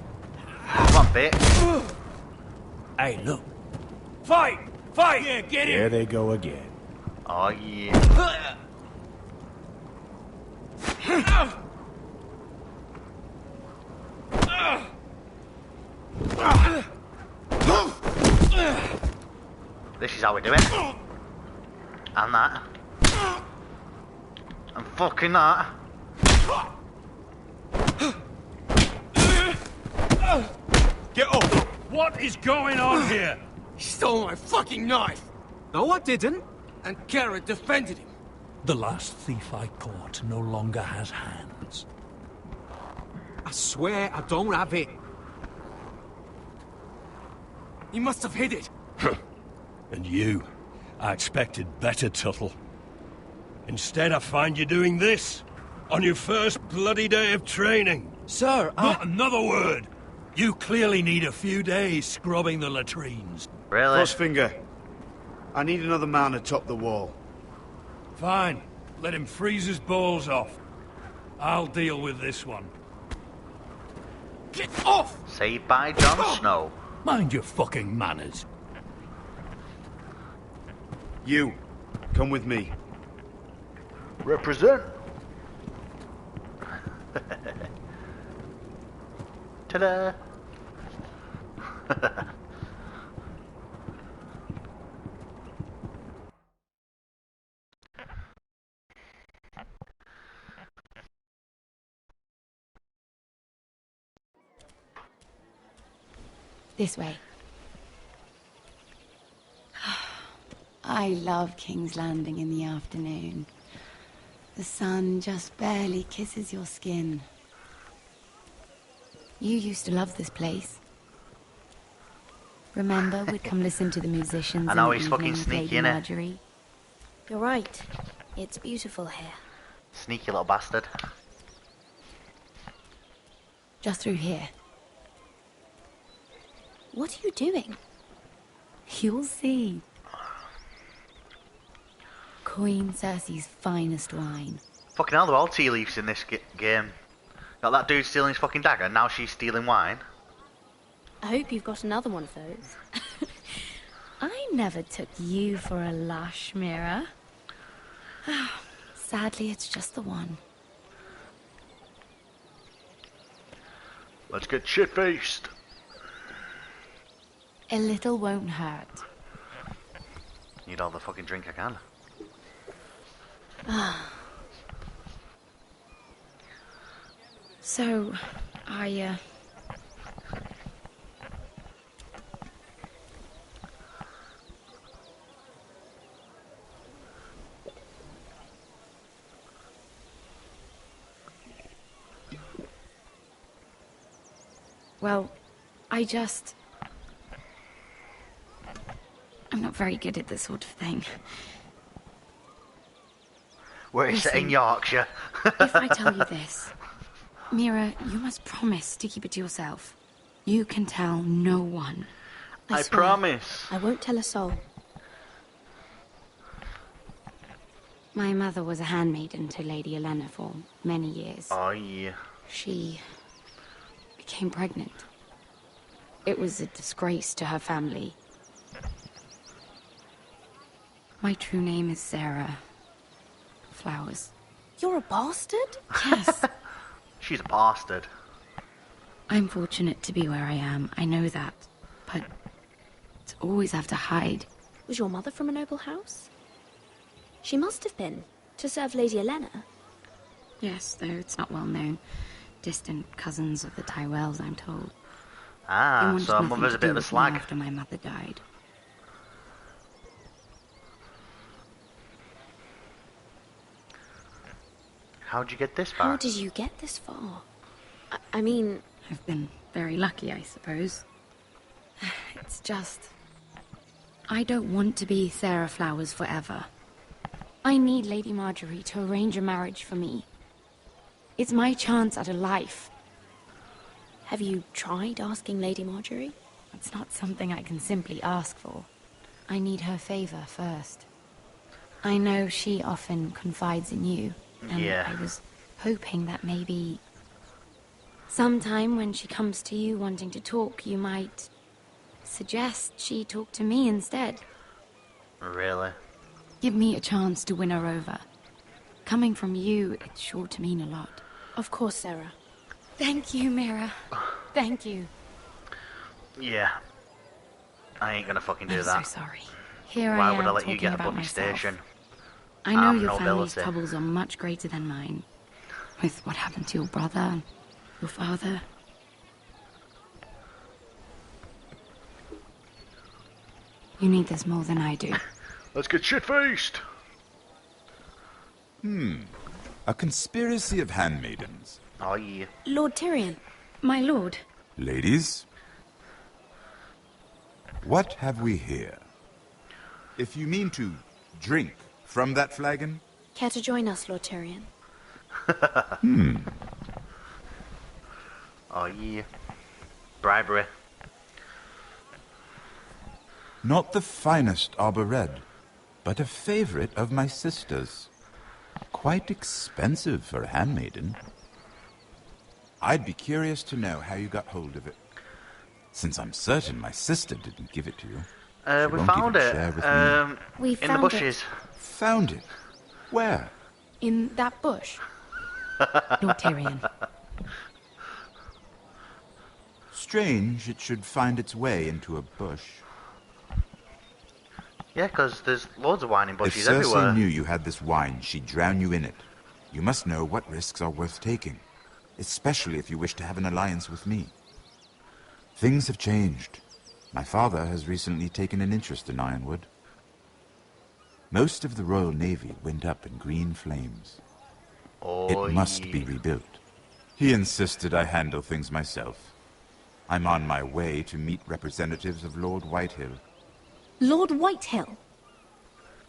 Come on, bitch. Hey, look. Fight! Fight! Yeah, get There they go again. Oh yeah. This is how we do it. And that. And fucking that. Get up! What is going on here? He stole my fucking knife! No, I didn't. And Garrett defended him. The last thief I caught no longer has hands. I swear I don't have it. He must have hid it. And you? I expected better, Tuttle. Instead, I find you doing this. On your first bloody day of training. Sir, Not another word! You clearly need a few days scrubbing the latrines. Really? Crossfinger, I need another man atop the wall. Fine. Let him freeze his balls off. I'll deal with this one. Get off! Saved by Jon Snow. Mind your fucking manners. You, come with me. Represent. Ta-da. This way. I love King's Landing in the afternoon. The sun just barely kisses your skin. You used to love this place. Remember, we'd come listen to the musicians I know in he's the fucking evening with sneaky, Lady innit? Marjorie. You're right. It's beautiful here. Sneaky little bastard. Just through here. What are you doing? You'll see. Queen Cersei's finest wine. Fucking hell, they're all tea leaves in this game. Got that dude stealing his fucking dagger, now she's stealing wine. I hope you've got another one of those. I never took you for a lush, Mira. Sadly, it's just the one. Let's get shit-faced. A little won't hurt. Need all the fucking drink I can. So, well, I'm not very good at this sort of thing. Where is it in Yorkshire? If I tell you this, Mira, you must promise to keep it to yourself. You can tell no one. I swear. promise. I won't tell a soul. My mother was a handmaiden to Lady Olenna for many years. Oh yeah. She became pregnant. It was a disgrace to her family. My true name is Sarah Flowers. You're a bastard? Yes. She's a bastard. I'm fortunate to be where I am, I know that. But to always have to hide. Was your mother from a noble house? She must have been, to serve Lady Elena. Yes, though it's not well known. Distant cousins of the Tyrells, I'm told. Ah, so her mother's a bit of a slag. After my mother died. How'd you get this far? How did you get this far? I mean... I've been very lucky, I suppose. It's just... I don't want to be Sarah Flowers forever. I need Lady Marjorie to arrange a marriage for me. It's my chance at a life. Have you tried asking Lady Marjorie? It's not something I can simply ask for. I need her favor first. I know she often confides in you, and yeah. I was hoping that maybe... sometime when she comes to you wanting to talk, you might suggest she talk to me instead. Really? Give me a chance to win her over. Coming from you, it's sure to mean a lot. Of course, Sarah. Thank you, Mira. Thank you. Yeah. I ain't gonna fucking do that. I'm so sorry. Here Why I am would I let you talking get about above your myself. station? I know I'm your family's nobility. troubles are much greater than mine. With what happened to your brother and your father. You need this more than I do. Let's get shit-faced! A conspiracy of handmaidens. Oh, yeah. Lord Tyrion. My lord. Ladies, what have we here? If you mean to drink from that flagon... Care to join us, Lord Tyrion? Oh, yeah. Bribery. Not the finest arbor red, but a favorite of my sister's. Quite expensive for a handmaiden. I'd be curious to know how you got hold of it. Since I'm certain my sister didn't give it to you. We found it. We in found the bushes. it. Found it? Where? In that bush. Lord Tyrion. Strange it should find its way into a bush. Yeah, because there's loads of wine in bushes If Cersei everywhere. knew you had this wine, she'd drown you in it. You must know what risks are worth taking, especially if you wish to have an alliance with me. Things have changed. My father has recently taken an interest in Ironwood. Most of the Royal Navy went up in green flames. Oh, It must be rebuilt. He insisted I handle things myself. I'm on my way to meet representatives of Lord Whitehill. Lord Whitehill?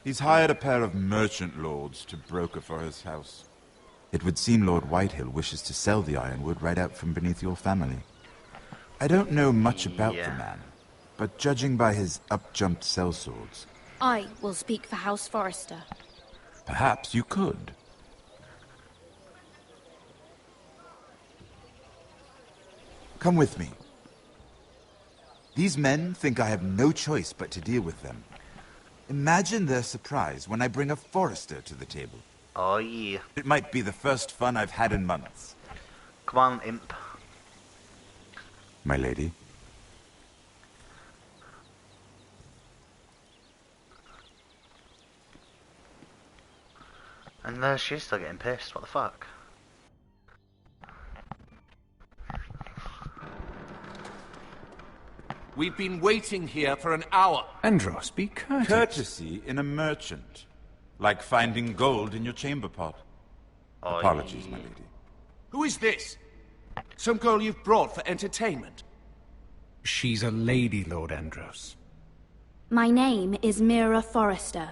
He's hired a pair of merchant lords to broker for his house. It would seem Lord Whitehill wishes to sell the ironwood right out from beneath your family. I don't know much about the man, but judging by his up-jumped sellswords, I will speak for House Forrester. perhaps you could. Come with me. These men think I have no choice but to deal with them. Imagine their surprise when I bring a Forrester to the table. Oh, yeah. It might be the first fun I've had in months. Come on, imp. My lady. And she's still getting pissed. What the fuck? We've been waiting here for an hour. Andros, be courteous. Courtesy in a merchant. Like finding gold in your chamber pot. Oh, Apologies, my lady. Who is this? Some girl you've brought for entertainment? She's a lady, Lord Andros. My name is Mira Forrester.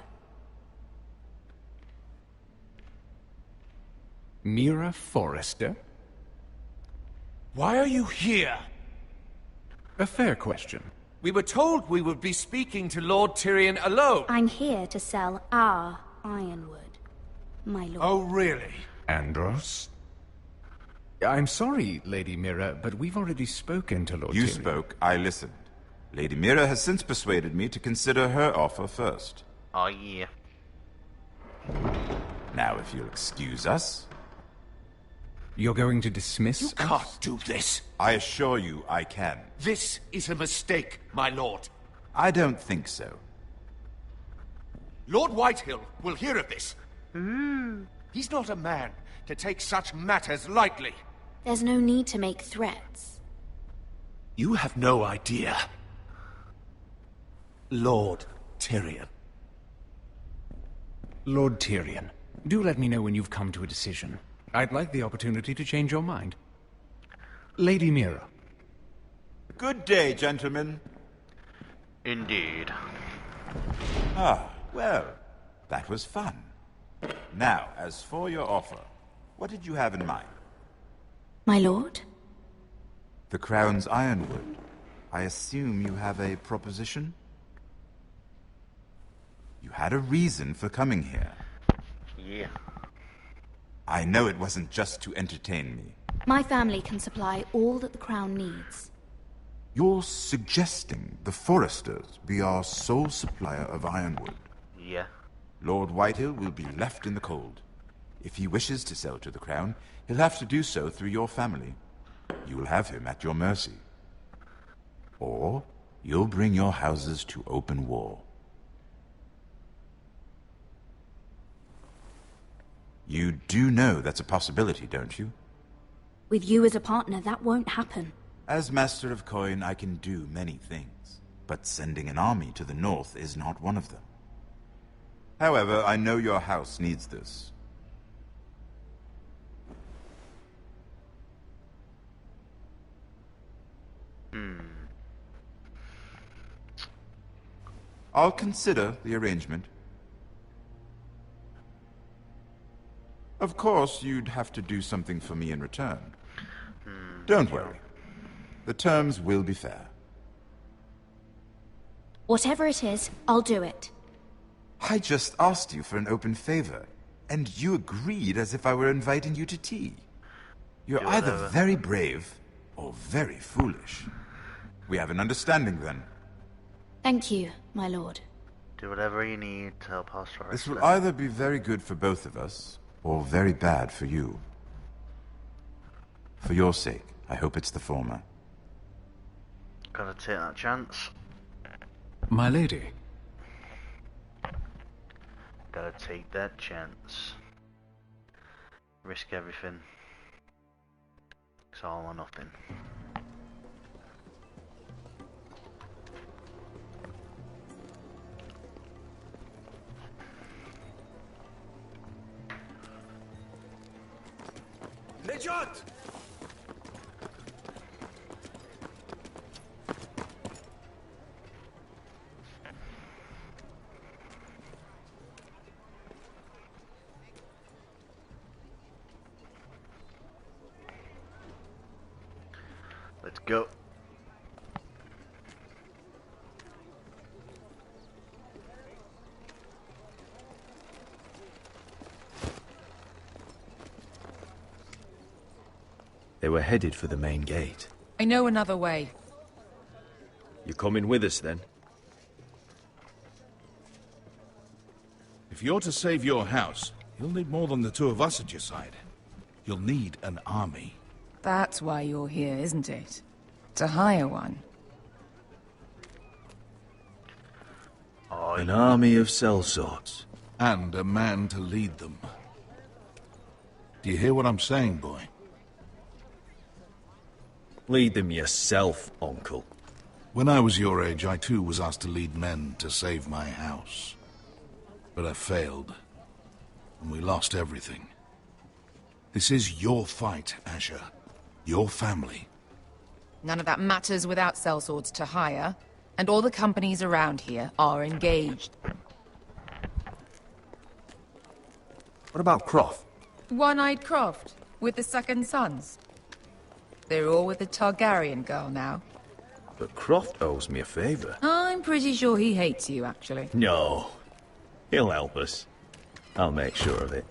Mira Forrester? Why are you here? A fair question. We were told we would be speaking to Lord Tyrion alone. I'm here to sell our ironwood, my lord. Oh, really? Andros? I'm sorry, Lady Mira, but we've already spoken to Lord You Tyrion. spoke, I listened. Lady Mira has since persuaded me to consider her offer first. Oh, yeah. Now, if you'll excuse us... You're going to dismiss You us? can't do this. I assure you I can. This is a mistake, my lord. I don't think so. Lord Whitehill will hear of this. He's not a man to take such matters lightly. There's no need to make threats. You have no idea. Lord Tyrion. Lord Tyrion, do let me know when you've come to a decision. I'd like the opportunity to change your mind. Lady Mira. Good day, gentlemen. Indeed. Ah, well, that was fun. Now, as for your offer, what did you have in mind? My lord? The Crown's Ironwood. I assume you have a proposition? You had a reason for coming here. Yeah. I know it wasn't just to entertain me. My family can supply all that the Crown needs. You're suggesting the Foresters be our sole supplier of ironwood? Yeah. Lord Whitehill will be left in the cold. If he wishes to sell to the Crown, he'll have to do so through your family. You will have him at your mercy. Or you'll bring your houses to open war. You do know that's a possibility, don't you? With you as a partner, that won't happen. As Master of Coin, I can do many things, but sending an army to the north is not one of them. However, I know your house needs this. I'll consider the arrangement. Of course, you'd have to do something for me in return. Don't worry. The terms will be fair. Whatever it is, I'll do it. I just asked you for an open favor, and you agreed as if I were inviting you to tea. You're either very brave or very foolish. We have an understanding then. Thank you, my lord. Do whatever you need to help us. This will either be very good for both of us, or very bad for you. For your sake, I hope it's the former. Gotta take that chance. My lady. Gotta take that chance. Risk everything. It's all or nothing. Nejat! Let's go. They were headed for the main gate. I know another way. You coming with us, then? If you're to save your house, you'll need more than the two of us at your side. You'll need an army. That's why you're here, isn't it? To hire one. An army of sellswords. And a man to lead them. Do you hear what I'm saying, boy? Lead them yourself, uncle. When I was your age, I too was asked to lead men to save my house. But I failed. And we lost everything. This is your fight, Asher. Your family. None of that matters without sellswords to hire, and all the companies around here are engaged. What about Croft? One-Eyed Croft, with the second sons. They're all with the Targaryen girl now. But Croft owes me a favor. I'm pretty sure he hates you, actually. No. He'll help us. I'll make sure of it.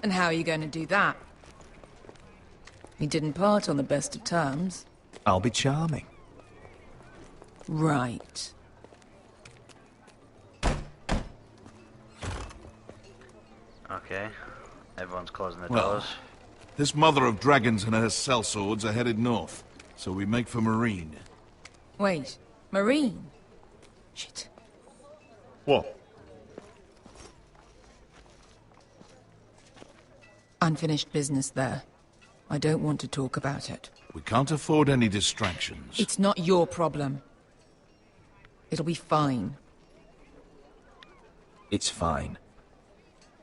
And how are you going to do that? We didn't part on the best of terms. I'll be charming. Right. Okay. Everyone's closing the Well, doors. this mother of dragons and her sellswords are headed north, so we make for Marine. Wait, Marine? Shit. What? Unfinished business there. I don't want to talk about it. We can't afford any distractions. It's not your problem. It'll be fine. It's fine.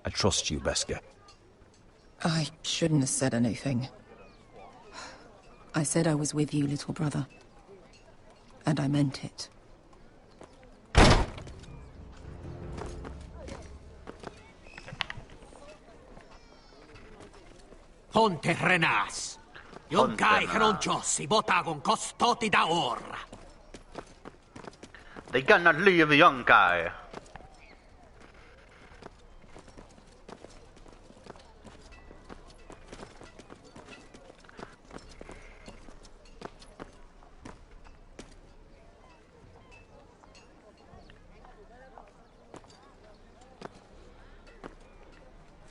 I trust you, Beskha. I shouldn't have said anything. I said I was with you, little brother. And I meant it. Ponte Renas. Yonkai Hronchos, Botagon Costoti da Ora. They cannot leave the young guy.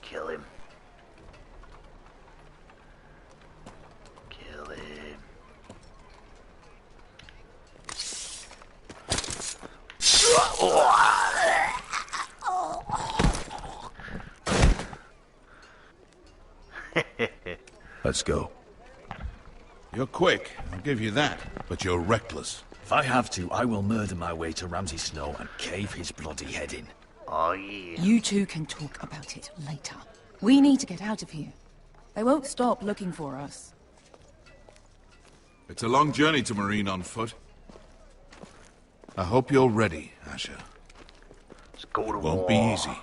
Kill him. Kill him. Let's go. You're quick, I'll give you that, but you're reckless. If I have to, I will murder my way to Ramsay Snow and cave his bloody head in. Oh yeah. You two can talk about it later. We need to get out of here. They won't stop looking for us. It's a long journey to Marine on foot. I hope you're ready, Asher. Let's go to Won't war. be easy.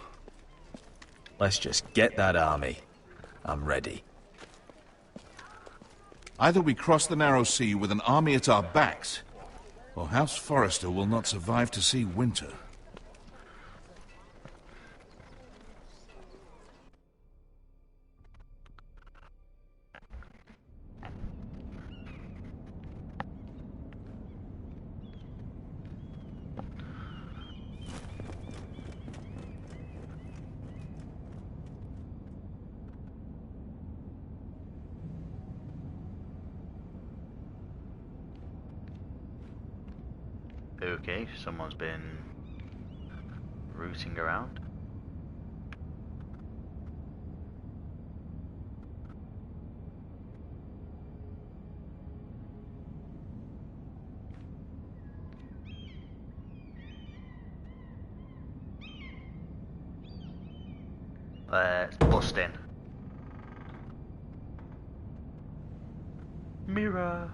Let's just get that army. I'm ready. Either we cross the narrow sea with an army at our backs, or House Forrester will not survive to see winter. Okay, someone's been rooting around. Let's bust in. Mirror.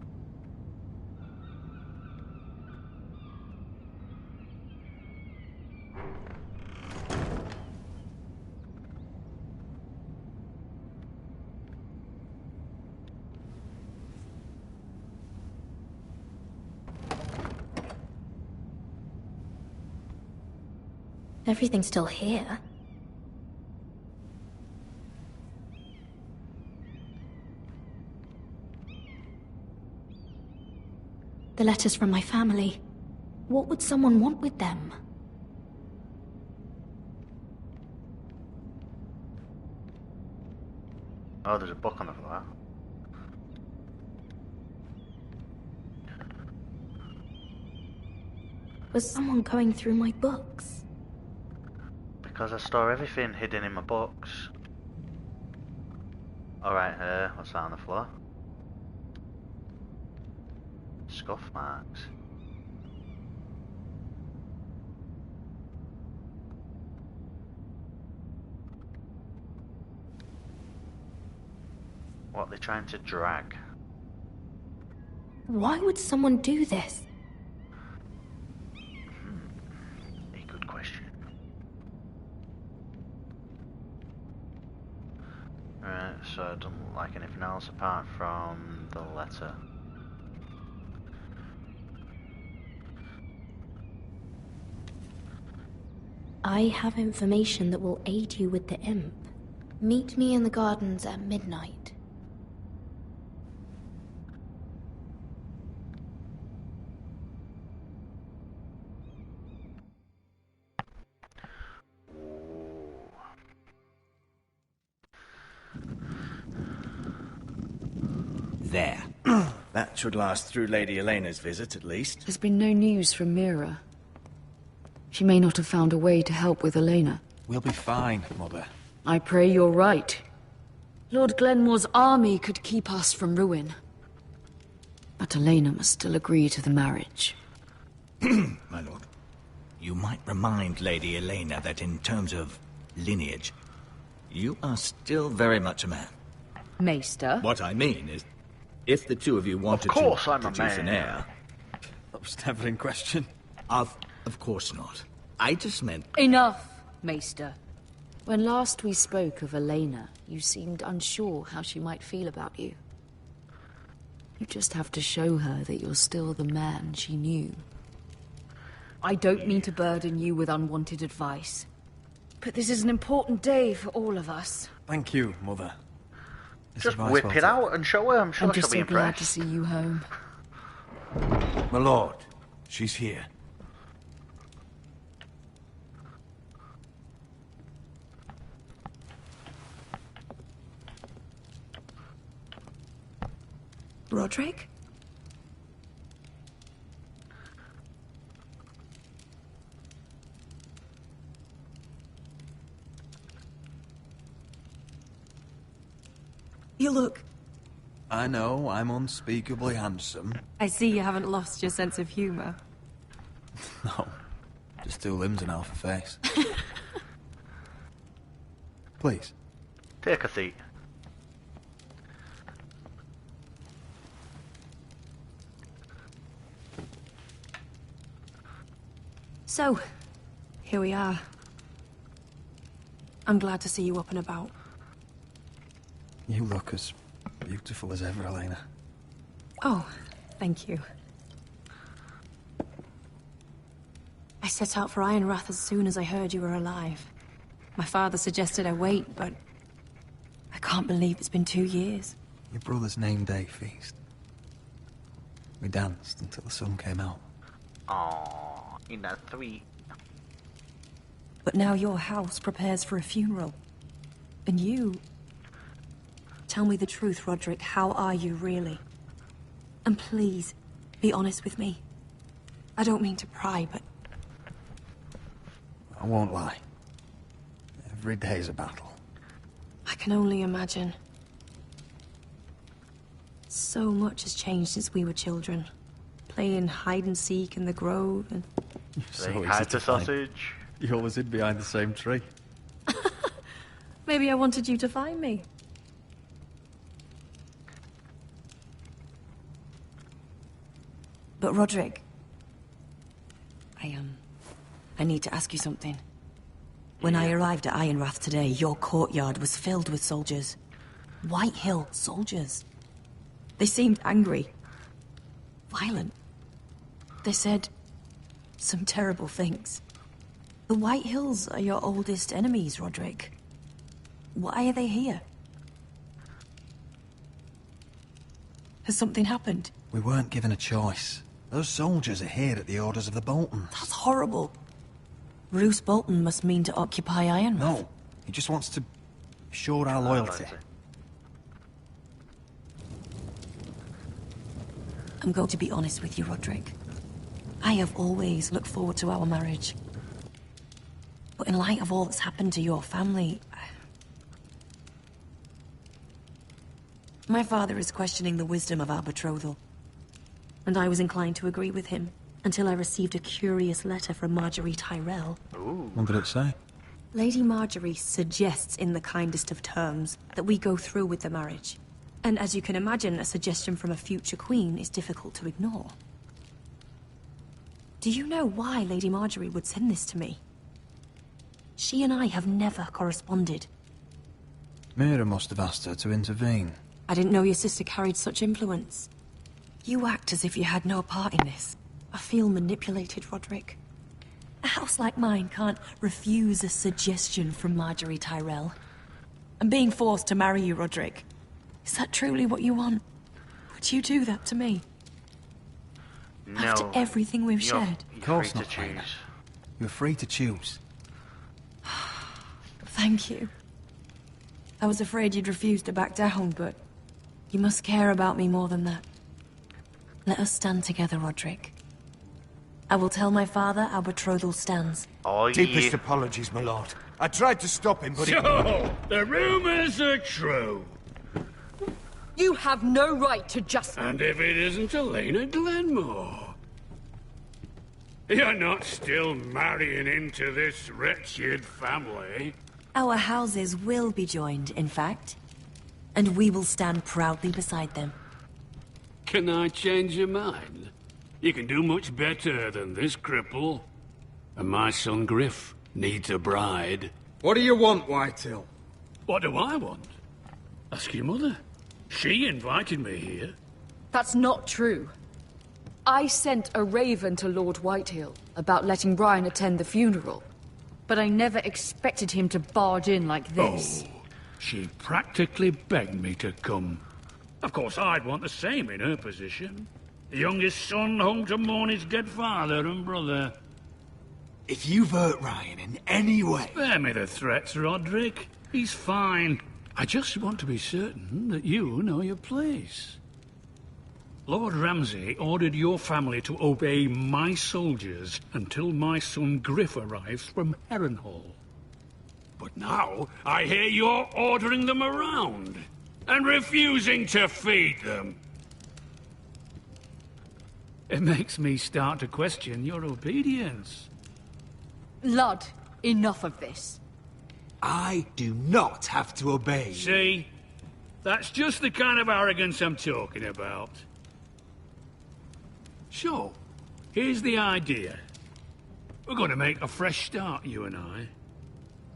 Everything's still here. The letters from my family. What would someone want with them? Oh, there's a book on the floor. Was someone going through my books? Because I store everything hidden in my books. Alright, what's that on the floor? Scuff marks. What are they trying to drag? Why would someone do this? A good question. Right, so it doesn't look like anything else apart from the letter. I have information that will aid you with the imp. Meet me in the gardens at midnight. there. That should last through Lady Elena's visit, at least. There's been no news from Mira. She may not have found a way to help with Elena. We'll be fine, Mother. I pray you're right. Lord Glenmore's army could keep us from ruin. But Elena must still agree to the marriage. My lord, you might remind Lady Elena that in terms of lineage, you are still very much a man. Maester? What I mean is, if the two of you wanted Of course to I'm a produce an man. heir... That was never in question. Of course not. I just meant... Enough, Maester. When last we spoke of Elena, you seemed unsure how she might feel about you. You just have to show her that you're still the man she knew. I don't mean to burden you with unwanted advice, but this is an important day for all of us. Thank you, Mother. Just whip it out and show her. I'm sure I'm she'll just be so glad to impressed. see you home. My lord, she's here. Roderick? You look... I know, I'm unspeakably handsome. I see you haven't lost your sense of humor. No, just two limbs and half a face. Please. Take a seat. So, here we are. I'm glad to see you up and about. You look as beautiful as ever, Elena. Oh, thank you. I set out for Ironrath as soon as I heard you were alive. My father suggested I wait, but I can't believe it's been 2 years. Your brother's name day feast. We danced until the sun came out. Aww, ain't that sweet? But now your house prepares for a funeral. And you... Tell me the truth, Roderick. How are you, really? And please, be honest with me. I don't mean to pry, but... I won't lie. Every day's a battle. I can only imagine. So much has changed since we were children. Playing hide-and-seek in the grove and... So hide easy the to find. sausage. You always hid behind the same tree. Maybe I wanted you to find me. But Roderick... I need to ask you something. When I arrived at Ironrath today, your courtyard was filled with soldiers. White Hill soldiers. They seemed angry. Violent. They said some terrible things. The White Hills are your oldest enemies, Roderick. Why are they here? Has something happened? We weren't given a choice. Those soldiers are here at the orders of the Boltons. That's horrible. Roose Bolton must mean to occupy Ironrath. No, he just wants to show our loyalty. I'm going to be honest with you, Roderick. I have always looked forward to our marriage. But in light of all that's happened to your family... My father is questioning the wisdom of our betrothal. And I was inclined to agree with him, until I received a curious letter from Marjorie Tyrell. Ooh. What did it say? Lady Marjorie suggests in the kindest of terms that we go through with the marriage. And as you can imagine, a suggestion from a future queen is difficult to ignore. Do you know why Lady Marjorie would send this to me? She and I have never corresponded. Mira must have asked her to intervene. I didn't know your sister carried such influence. You act as if you had no part in this. I feel manipulated, Roderick. A house like mine can't refuse a suggestion from Marjorie Tyrell. I'm being forced to marry you, Roderick. Is that truly what you want? Would you do that to me? No. After everything we've You're- shared? You're Of course free not, to Lena. choose. You're free to choose. Thank you. I was afraid you'd refuse to back down, but You must care about me more than that. Let us stand together, Roderick. I will tell my father our betrothal stands. Oh, Deepest apologies, my lord. I tried to stop him, but So, the rumors are true. You have no right to just... And if it isn't Elena Glenmore? You're not still marrying into this wretched family? Our houses will be joined, in fact. And we will stand proudly beside them. Can I change your mind? You can do much better than this cripple. And my son Griff needs a bride. What do you want, Whitehill? What do I want? Ask your mother. She invited me here. That's not true. I sent a raven to Lord Whitehill about letting Brian attend the funeral. But I never expected him to barge in like this. Oh, she practically begged me to come. Of course, I'd want the same in her position. The youngest son home to mourn his dead father and brother. If you've hurt Ryan in any way... Spare me the threats, Roderick. He's fine. I just want to be certain that you know your place. Lord Ramsay ordered your family to obey my soldiers until my son Griff arrives from Harrenhal. But now, I hear you're ordering them around, and refusing to feed them. It makes me start to question your obedience. Lud, enough of this. I do not have to obey. See? That's just the kind of arrogance I'm talking about. So, here's the idea. We're going to make a fresh start, you and I.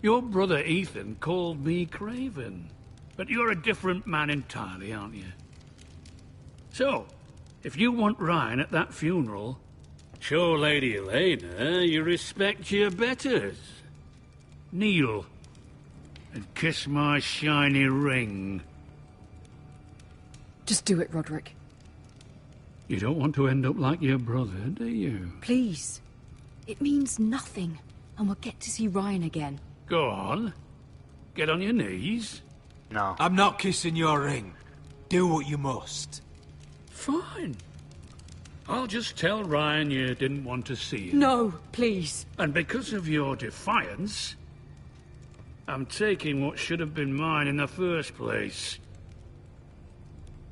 Your brother Ethan called me Craven, but you're a different man entirely, aren't you? So, if you want Ryan at that funeral, show Lady Elena you respect your betters. Kneel and kiss my shiny ring. Just do it, Roderick. You don't want to end up like your brother, do you? Please. It means nothing, and we'll get to see Ryan again. Go on. Get on your knees. No. I'm not kissing your ring. Do what you must. Fine. I'll just tell Ryan you didn't want to see him. No, please. And because of your defiance, I'm taking what should have been mine in the first place.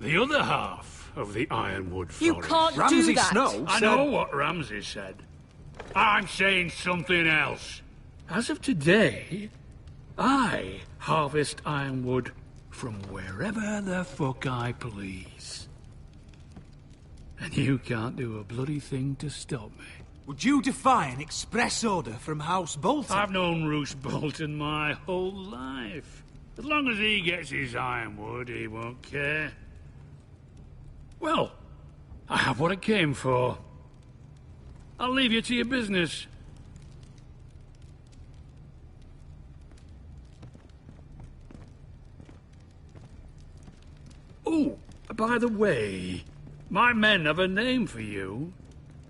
The other half of the Ironwood Forest. You can't do that. Snow I said... know what Ramsay said. I'm saying something else. As of today, I harvest ironwood from wherever the fuck I please. And you can't do a bloody thing to stop me. Would you defy an express order from House Bolton? I've known Roose Bolton my whole life. As long as he gets his ironwood, he won't care. Well, I have what I came for. I'll leave you to your business. Oh, by the way, my men have a name for you.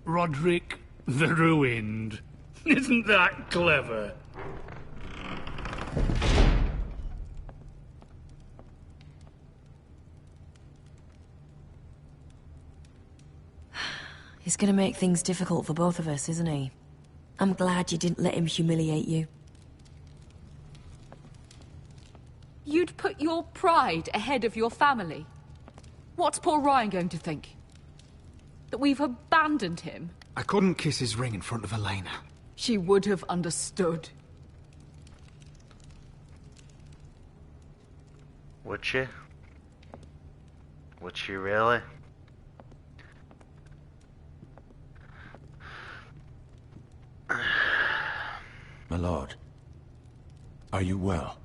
Roderick the Ruined. Isn't that clever? He's gonna make things difficult for both of us, isn't he? I'm glad you didn't let him humiliate you. You'd put your pride ahead of your family. What's poor Ryan going to think? That we've abandoned him? I couldn't kiss his ring in front of Elena. She would have understood. Would she? Would she really? My lord, are you well?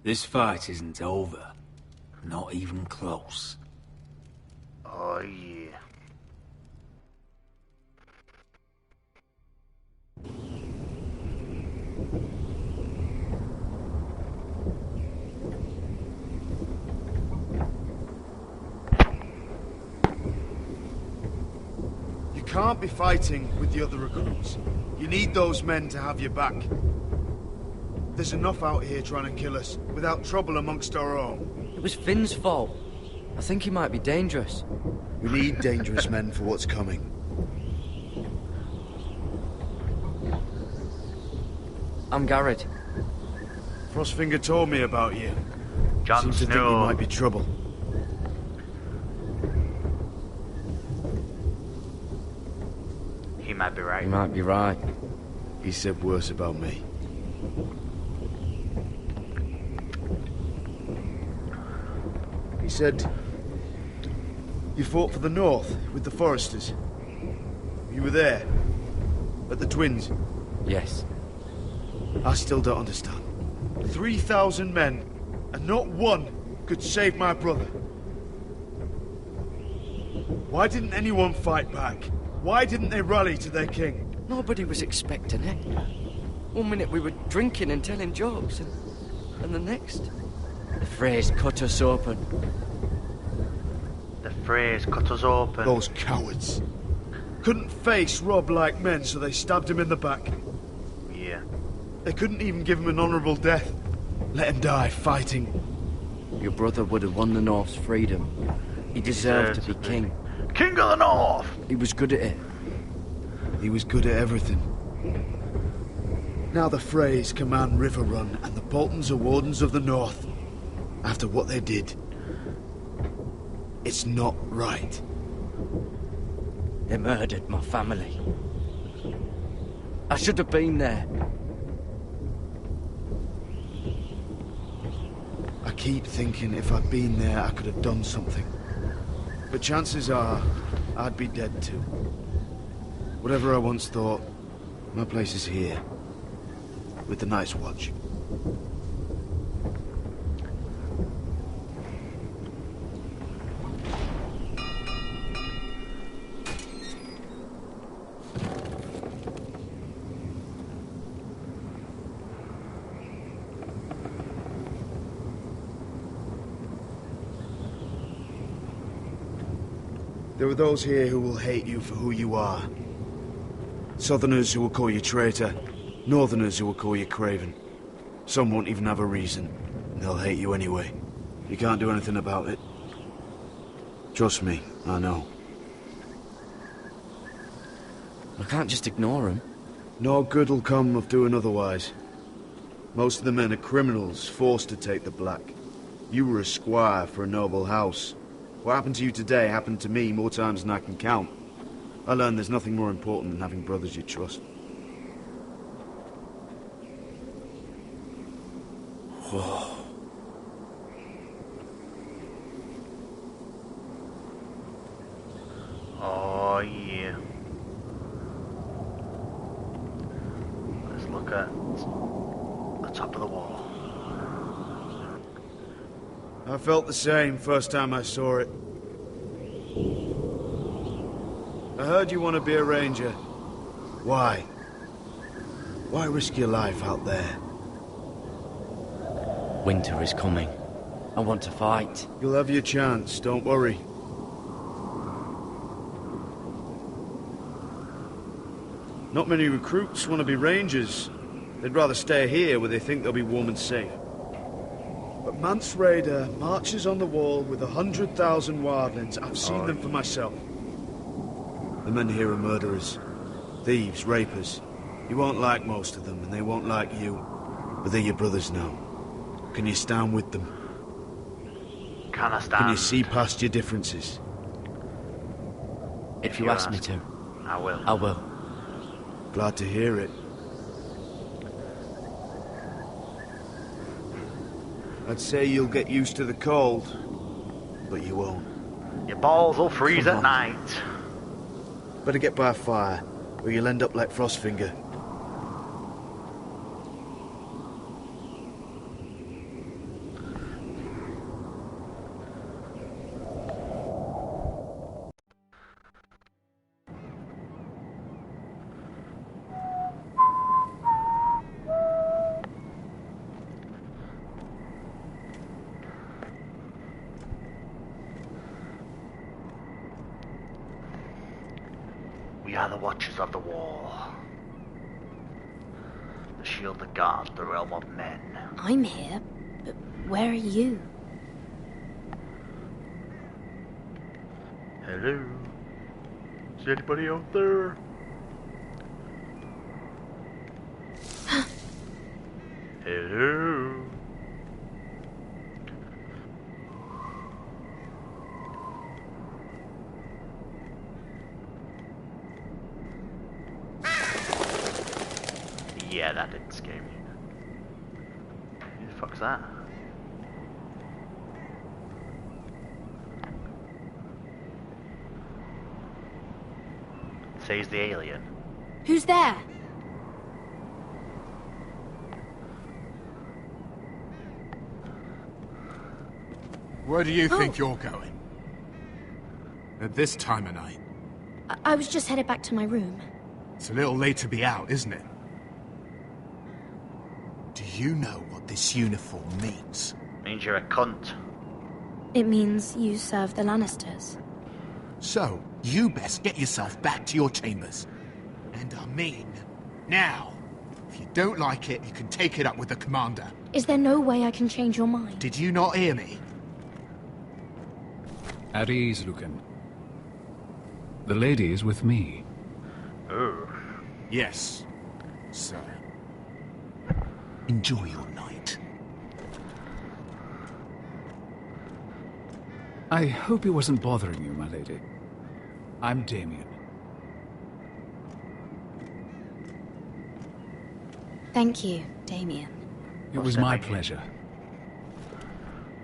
This fight isn't over. Not even close. Oh yeah. you can't be fighting with the other recruits. You need those men to have your back. There's enough out here trying to kill us, without trouble amongst our own. It was Finn's fault. I think he might be dangerous. We need dangerous men for what's coming. I'm Garrett. Frostfinger told me about you. Jon Seems to think you might be trouble. He might be right. He might be right. He said worse about me. He said you fought for the North with the Foresters. You were there at the Twins. Yes. I still don't understand. 3,000 men, and not one could save my brother. Why didn't anyone fight back? Why didn't they rally to their king? Nobody was expecting it. One minute we were drinking and telling jokes, and the next... The phrase cut us open. The phrase cut us open. Those cowards. Couldn't face Rob like men, so they stabbed him in the back. Yeah. They couldn't even give him an honourable death. Let him die fighting. Your brother would have won the North's freedom. He deserved to be king. King of the North! He was good at it. He was good at everything. Now the Freys command Riverrun, and the Boltons are Wardens of the North. After what they did, it's not right. They murdered my family. I should have been there. I keep thinking if I'd been there, I could have done something. But chances are, I'd be dead too. Whatever I once thought, my place is here. With the Night's Watch. There are those here who will hate you for who you are. Southerners who will call you traitor. Northerners who will call you craven. Some won't even have a reason. They'll hate you anyway. You can't do anything about it. Trust me, I know. I can't just ignore them. No good will come of doing otherwise. Most of the men are criminals, forced to take the black. You were a squire for a noble house. What happened to you today happened to me more times than I can count. I learned there's nothing more important than having brothers you trust. Whoa. Oh yeah. Let's look at the top of the wall. I felt the same first time I saw it. I heard you want to be a ranger. Why? Why risk your life out there? Winter is coming. I want to fight. You'll have your chance, don't worry. Not many recruits want to be rangers. They'd rather stay here where they think they'll be warm and safe. But Mance Raider marches on the wall with 100,000 wildlings. I've seen them for myself. The men here are murderers. Thieves, rapers. You won't like most of them, and they won't like you. But they're your brothers now. Can you stand with them? Can I stand? Can you see past your differences? If you ask me to. I will. I will. Glad to hear it. I'd say you'll get used to the cold, but you won't. Your balls will freeze at night. Better get by a fire, or you'll end up like Frostfinger. We are the Watchers of the Wall. The shield that guards the realm of men. I'm here, but where are you? Hello? Is anybody out there? Hello? Yeah, that didn't scare me. Who the fuck's that? Says the alien. Who's there? Where do you think you're going? At this time of night? I was just headed back to my room. It's a little late to be out, isn't it? Do you know what this uniform means? Means you're a cunt. It means you serve the Lannisters. So, you best get yourself back to your chambers. And I mean, now. If you don't like it, you can take it up with the commander. Is there no way I can change your mind? Did you not hear me? At ease, Lucan. The lady is with me. Oh. Yes, sir. Enjoy your night. I hope he wasn't bothering you, my lady. I'm Damien. Thank you, Damien. It was my pleasure.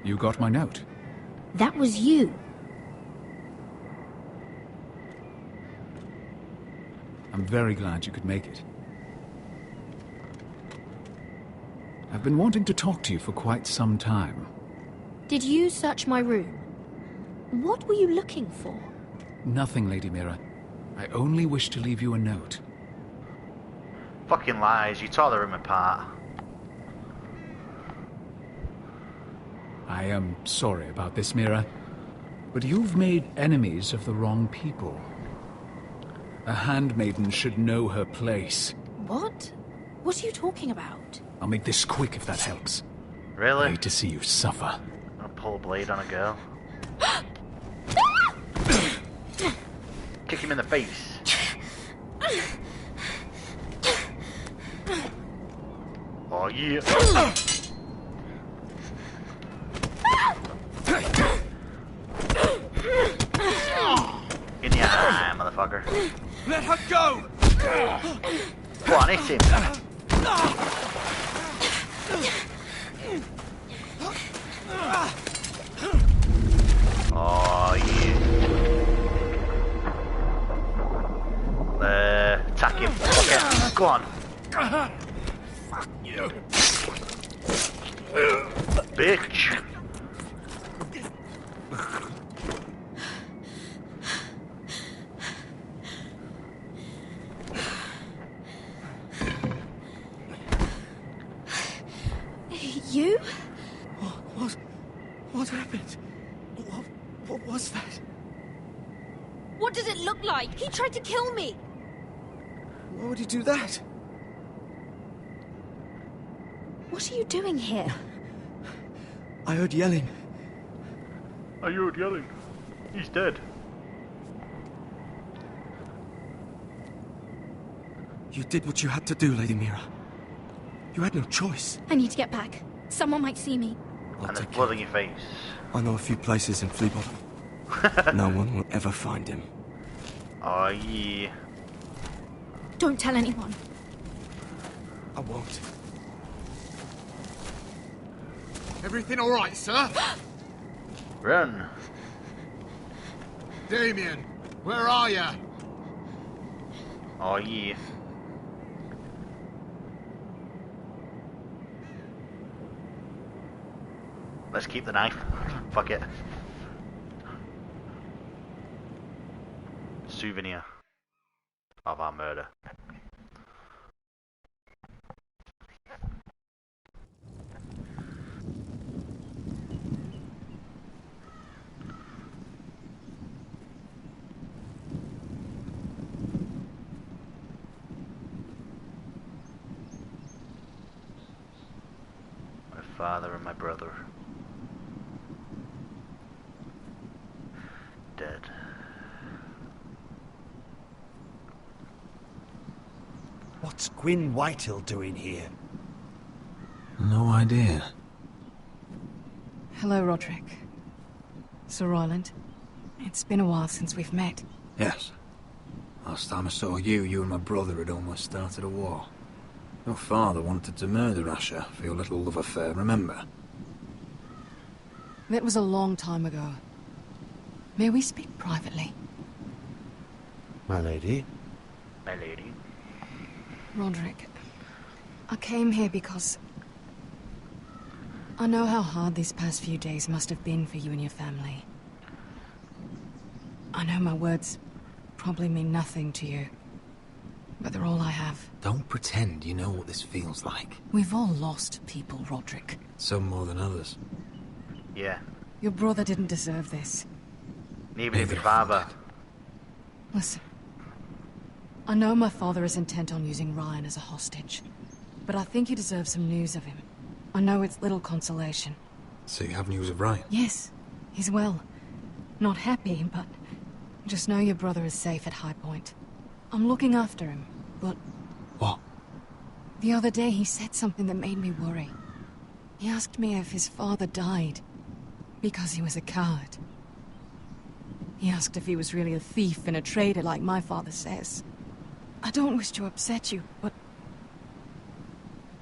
You got my note. That was you. I'm very glad you could make it. I've been wanting to talk to you for quite some time. Did you search my room? What were you looking for? Nothing, Lady Mira. I only wish to leave you a note. Fucking lies, you tore the room apart. I am sorry about this, Mira, but you've made enemies of the wrong people. A handmaiden should know her place. What? What are you talking about? I'll make this quick if that helps. Really? I hate to see you suffer. I'll pull a blade on a girl. Kick him in the face. Oh yeah. In the eye, motherfucker. Let her go! Go on, hit him. Oh yeah. Attack him. Okay, go on. Fuck you. Bitch. You? What happened? What was that? What does it look like? He tried to kill me! Why would he do that? What are you doing here? I heard yelling. I heard yelling. He's dead. You did what you had to do, Lady Mira. You had no choice. I need to get back. Someone might see me. And there's blood on your face. I know a few places in Flea Bottom. No one will ever find him. Oh yeah. Don't tell anyone. I won't. Everything all right, sir? Run. Damien, where are you? Oh yeah. Let's keep the knife. Fuck it. Souvenir of our murder. father and my brother. Dead. What's Gwyn Whitehill doing here? No idea. Hello, Roderick. Sir Royland. It's been a while since we've met. Yes. Last time I saw you and my brother had almost started a war. Your father wanted to murder Asher for your little love affair, remember? That was a long time ago. May we speak privately? My lady? My lady? Roderick, I came here because I know how hard these past few days must have been for you and your family. I know my words probably mean nothing to you, but they're all I have. Don't pretend you know what this feels like. We've all lost people, Roderick. Some more than others. Yeah. Your brother didn't deserve this. Neither did your father. Listen. I know my father is intent on using Ryan as a hostage, but I think you deserve some news of him. I know it's little consolation. So you have news of Ryan? Yes, he's well. Not happy, but just know your brother is safe at High Point. I'm looking after him, but... What? The other day he said something that made me worry. He asked me if his father died because he was a coward. He asked if he was really a thief and a traitor like my father says. I don't wish to upset you, but...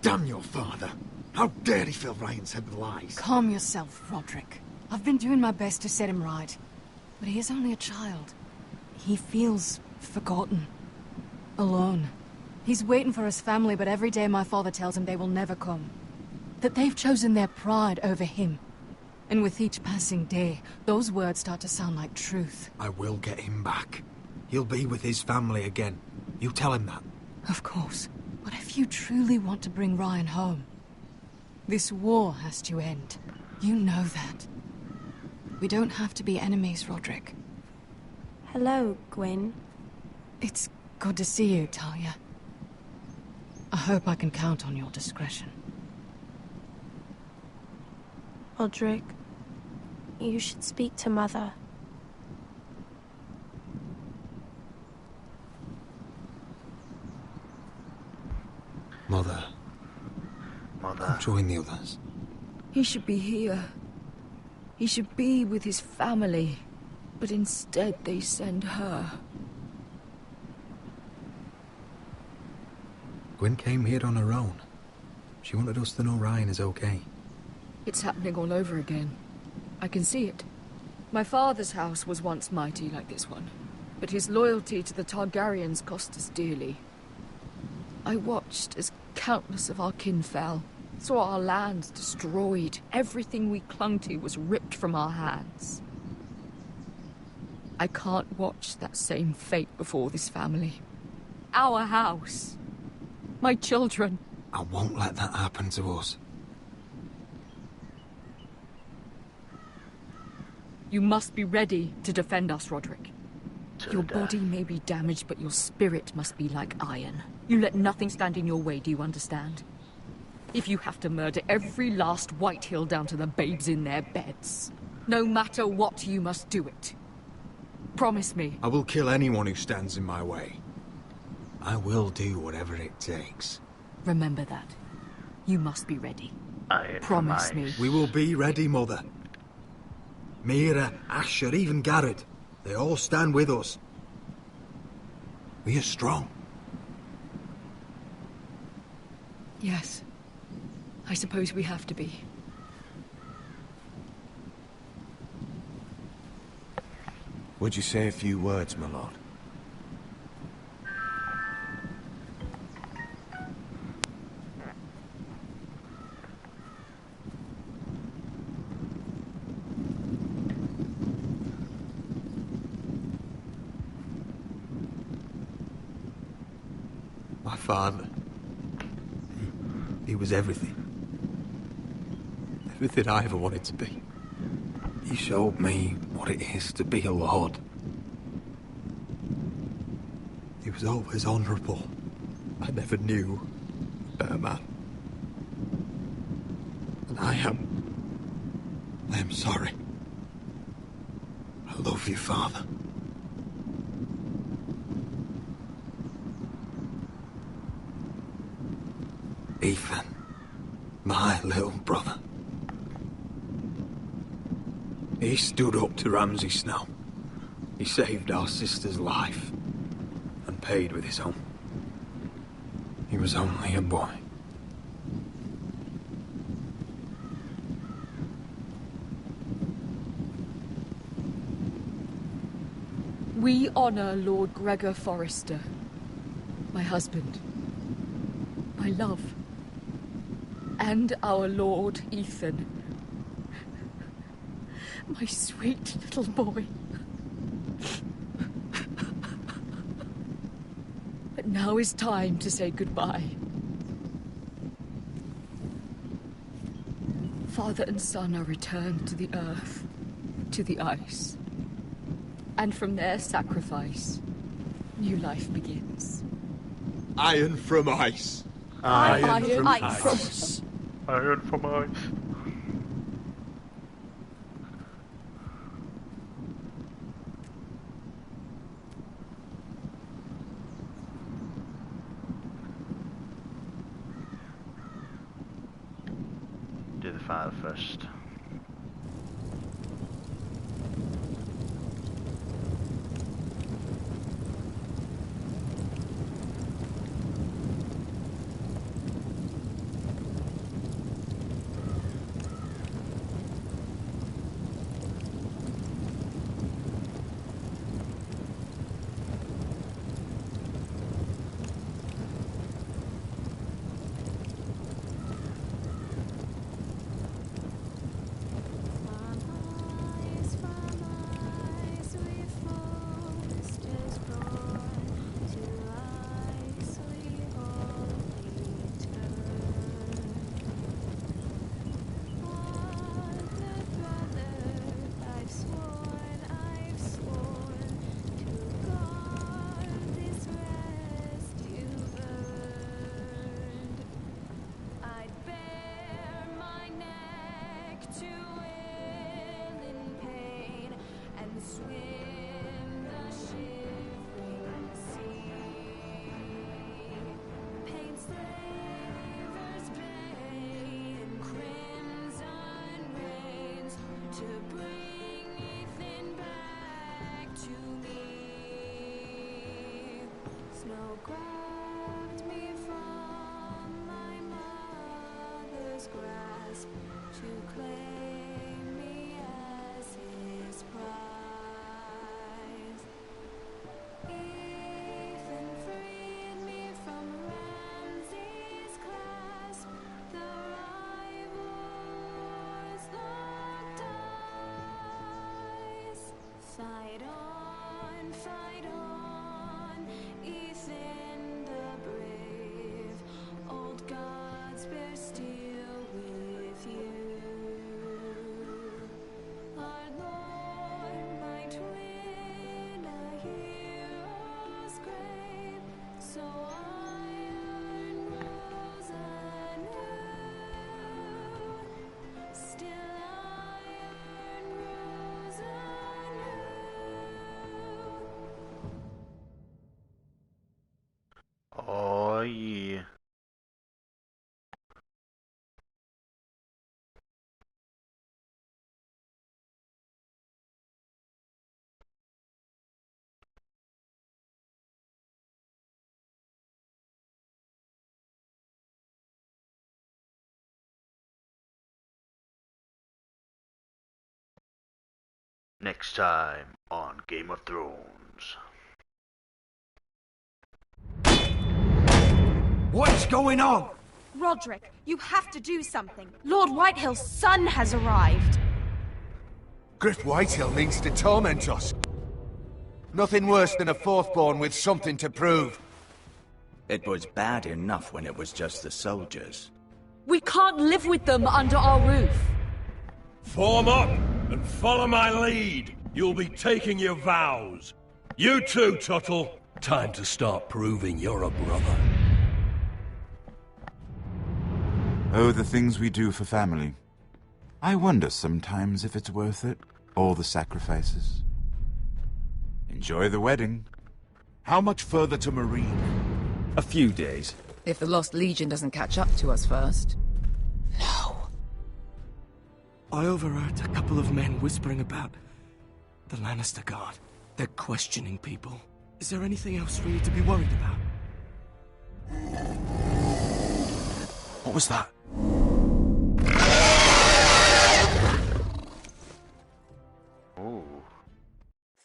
Damn your father! How dare he fill Ryan's head with lies? Calm yourself, Roderick. I've been doing my best to set him right. But he is only a child. He feels forgotten. Alone. He's waiting for his family, but every day my father tells him they will never come. That they've chosen their pride over him. And with each passing day, those words start to sound like truth. I will get him back. He'll be with his family again. You tell him that. Of course. But if you truly want to bring Ryan home, this war has to end. You know that. We don't have to be enemies, Roderick. Hello, Gwyn. It's good to see you, Talia. I hope I can count on your discretion. Roderick, you should speak to Mother. Mother. Mother. Join the others. He should be here. He should be with his family. But instead they send her. Gwyn came here on her own. She wanted us to know Ryan is okay. It's happening all over again. I can see it. My father's house was once mighty like this one, but his loyalty to the Targaryens cost us dearly. I watched as countless of our kin fell, saw our lands destroyed, everything we clung to was ripped from our hands. I can't watch that same fate before this family. Our house. My children. I won't let that happen to us. You must be ready to defend us, Roderick. Your body may be damaged, but your spirit must be like iron. You let nothing stand in your way, do you understand? If you have to murder every last Whitehill down to the babes in their beds, no matter what, you must do it. Promise me. I will kill anyone who stands in my way. I will do whatever it takes. Remember that. You must be ready. Promise me. We will be ready, Mother. Mira, Asher, even Garrett. They all stand with us. We are strong. Yes. I suppose we have to be. Would you say a few words, my lord? My father. He was everything. Everything I ever wanted to be. He showed me what it is to be a lord. He was always honourable. I never knew a better man. And I am sorry. I love you, Father. Ethan, my little brother. He stood up to Ramsay Snow. He saved our sister's life and paid with his own. He was only a boy. We honor Lord Gregor Forrester, my husband, my love, and our Lord Ethan, my sweet little boy. But now is time to say goodbye. Father and son are returned to the earth, to the ice. And from their sacrifice, new life begins. Iron from ice. Iron from ice. Iron from ice. Do the father first. Fight on, Ethan the brave. Old gods bear steel with you. Our Lord might win a hero's grave, so iron rose anew. Still iron rose anew. Oh yeah. Next time on Game of Thrones. What's going on? Roderick, you have to do something. Lord Whitehill's son has arrived. Griff Whitehill means to torment us. Nothing worse than a fourthborn with something to prove. It was bad enough when it was just the soldiers. We can't live with them under our roof. Form up and follow my lead. You'll be taking your vows. You too, Tuttle. Time to start proving you're a brother. Oh, the things we do for family. I wonder sometimes if it's worth it, all the sacrifices. Enjoy the wedding. How much further to Marine? A few days. If the Lost Legion doesn't catch up to us first. I overheard a couple of men whispering about the Lannister Guard. They're questioning people. Is there anything else we need to be worried about? What was that? Ooh.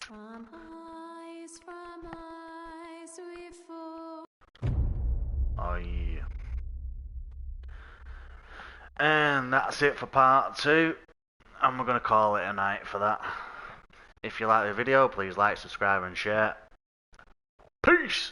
From eyes we fall. Oh yeah. And that's it for part 2. And we're going to call it a night for that. If you like the video, please like, subscribe and share. Peace!